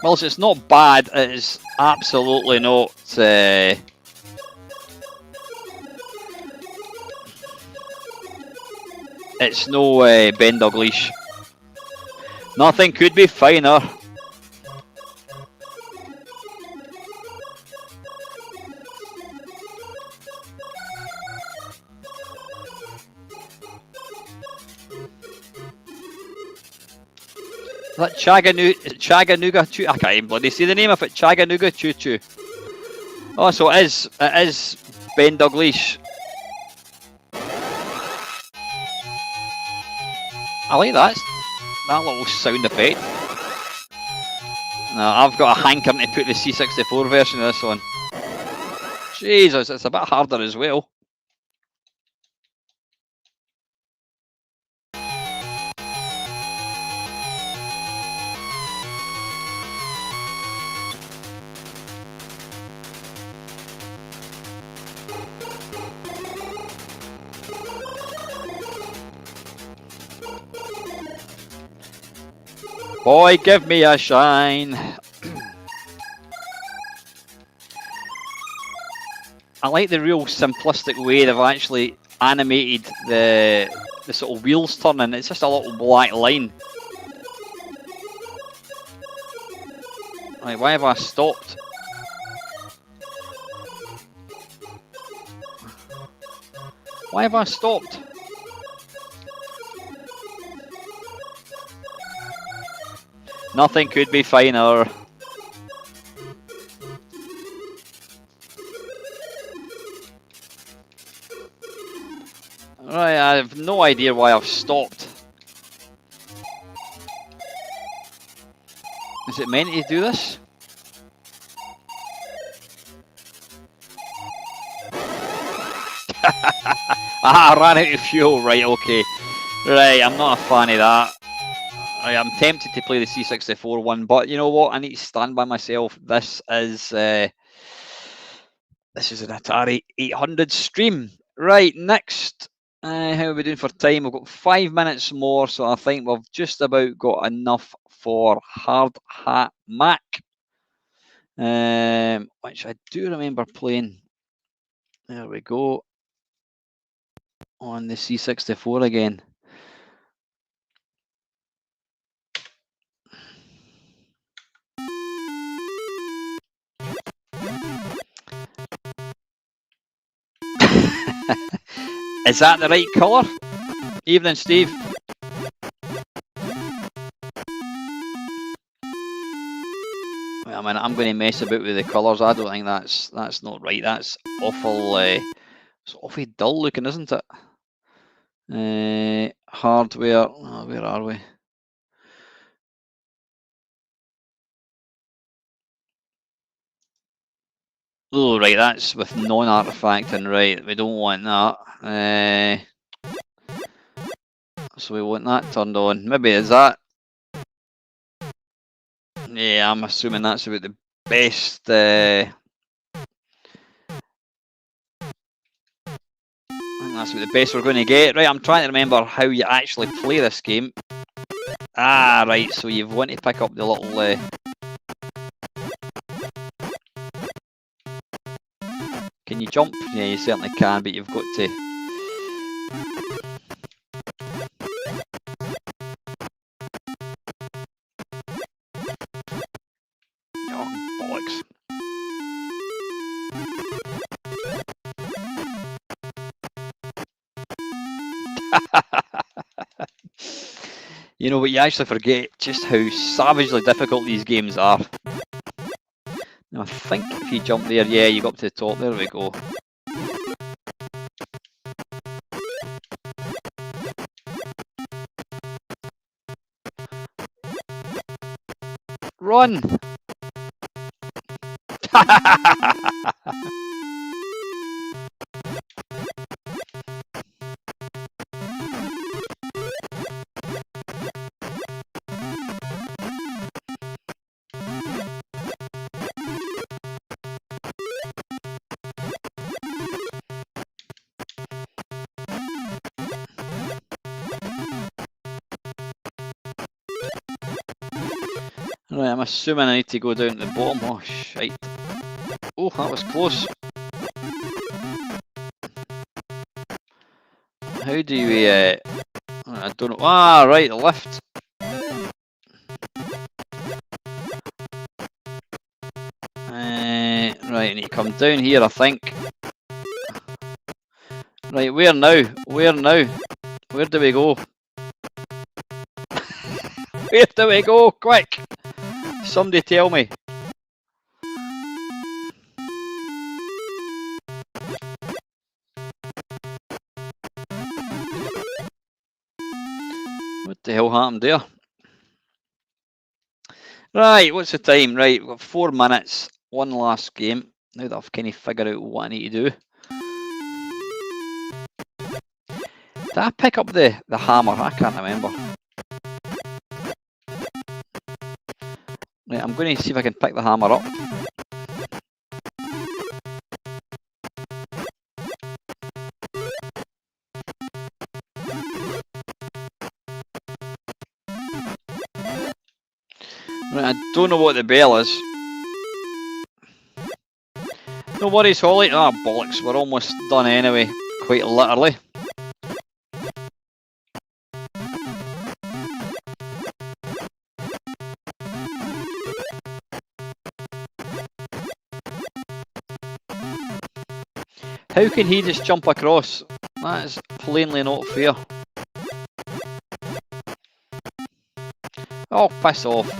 Well, it's not bad. It is absolutely not. It's no Ben Dalglish. Nothing could be finer. That Chaganuga Choo. I can't even bloody say the name of it. Chaganuga Choo Choo. Oh, so it is Ben Dalglish. I like that little sound effect. No, I've got a hankering to put the C64 version of this on. Jesus, it's a bit harder as well. Boy, give me a shine. I like the real simplistic way they've actually animated the sort of wheels turning. It's just a little black line. Right, why have I stopped? Why have I stopped? Nothing could be finer. Right, I have no idea why I've stopped. Is it meant to do this? I ran out of fuel, right, okay. Right, I'm not a fan of that. I'm tempted to play the C64 one, but you know what? I need to stand by myself. This is an Atari 800 stream. Right, next. How are we doing for time? We've got 5 minutes more, so I think we've just about got enough for Hard Hat Mac, which I do remember playing. There we go. On the C64 again. Is that the right colour? Evening, Steve. I mean, I'm going to mess about with the colours. I don't think that's not right. That's awful. It's awfully dull looking, isn't it? Hardware. Oh, where are we? Oh, right. That's with non-artifacting. Right. We don't want that. So we want that turned on. Maybe is that? Yeah, I'm assuming that's about the best. I think that's about the best we're going to get. Right, I'm trying to remember how you actually play this game. Ah, right. So you want to pick up the little. jump? Yeah, you certainly can, but you've got to... Oh, bollocks. You know, but you actually forget just how savagely difficult these games are. Now, I think if you jump there, yeah, you go up to the top. There we go. Run! Right, I'm assuming I need to go down to the bottom. Oh, shite. Oh, that was close. How do we... I don't know. Ah, right, the lift. Right, I need to come down here, I think. Right, where now? Where now? Where do we go? Where do we go? Quick! Somebody tell me. What the hell happened there? Right, what's the time? Right, we've got 4 minutes. One last game. Now that I've kind of figured out what I need to do. Did I pick up the hammer? I can't remember. Right, I'm going to see if I can pick the hammer up. Right, I don't know what the bell is. No worries, Holly. Ah, bollocks. We're almost done anyway. Quite literally. How can he just jump across? That is plainly not fair. Oh, piss off.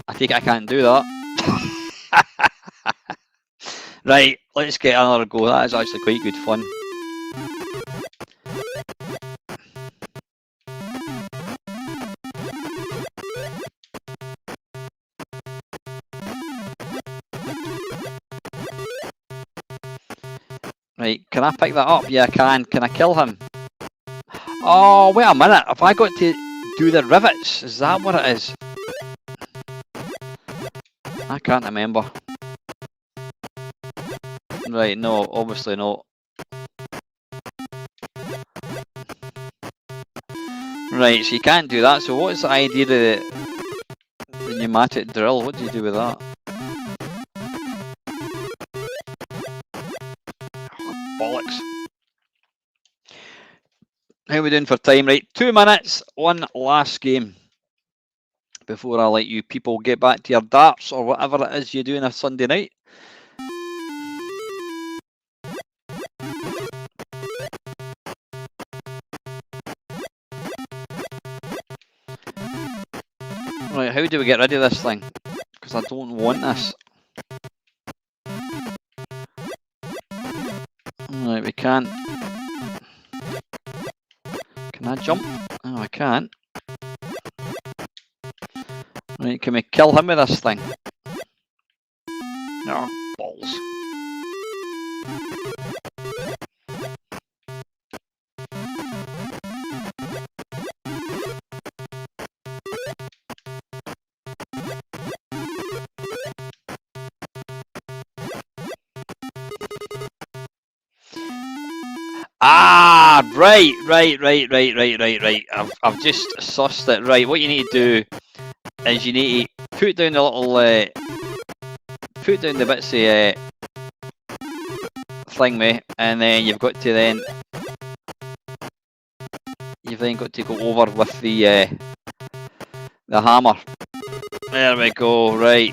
I think I can't do that. Right, let's get another go. That is actually quite good fun. Right, can I pick that up? Yeah, I can. Can I kill him? Oh, wait a minute. Have I got to do the rivets? Is that what it is? I can't remember. Right, no, obviously not. Right, so you can't do that. So what's the idea of the pneumatic drill? What do you do with that? Oh, bollocks. How are we doing for time? Right, 2 minutes, one last game before I let you people get back to your darts or whatever it is you do on a Sunday night. Right, how do we get rid of this thing? Because I don't want this. Right, we can't. Can I jump? No, I can't. Right, can we kill him with this thing? No, balls. Ah, right. I've just sussed it. Right, what you need to do is you need to put down the little, put down the bits of thing, mate, and then you've got to then go over with the hammer. There we go. Right.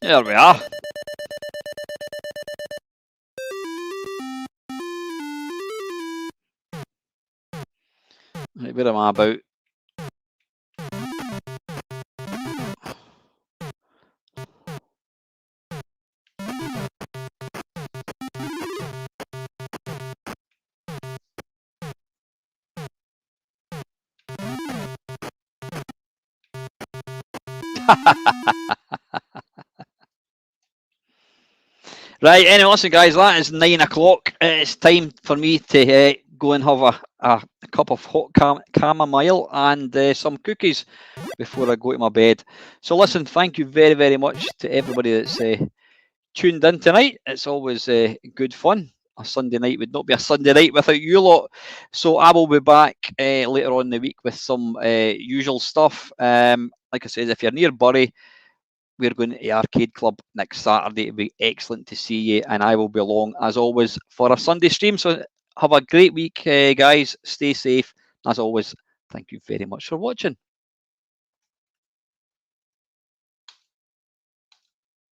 There we are. Right, where am I about? Right, anyway, listen, guys, that is 9 o'clock. It's time for me to go and have a cup of hot chamomile and some cookies before I go to my bed. So, listen, thank you very, very much to everybody that's tuned in tonight. It's always good fun. A Sunday night would not be a Sunday night without you lot. So, I will be back later on in the week with some usual stuff. Like I said, if you're near Bury, we're going to the Arcade Club next Saturday. It'll be excellent to see you, and I will be along as always for a Sunday stream. So have a great week, guys. Stay safe. As always, thank you very much for watching.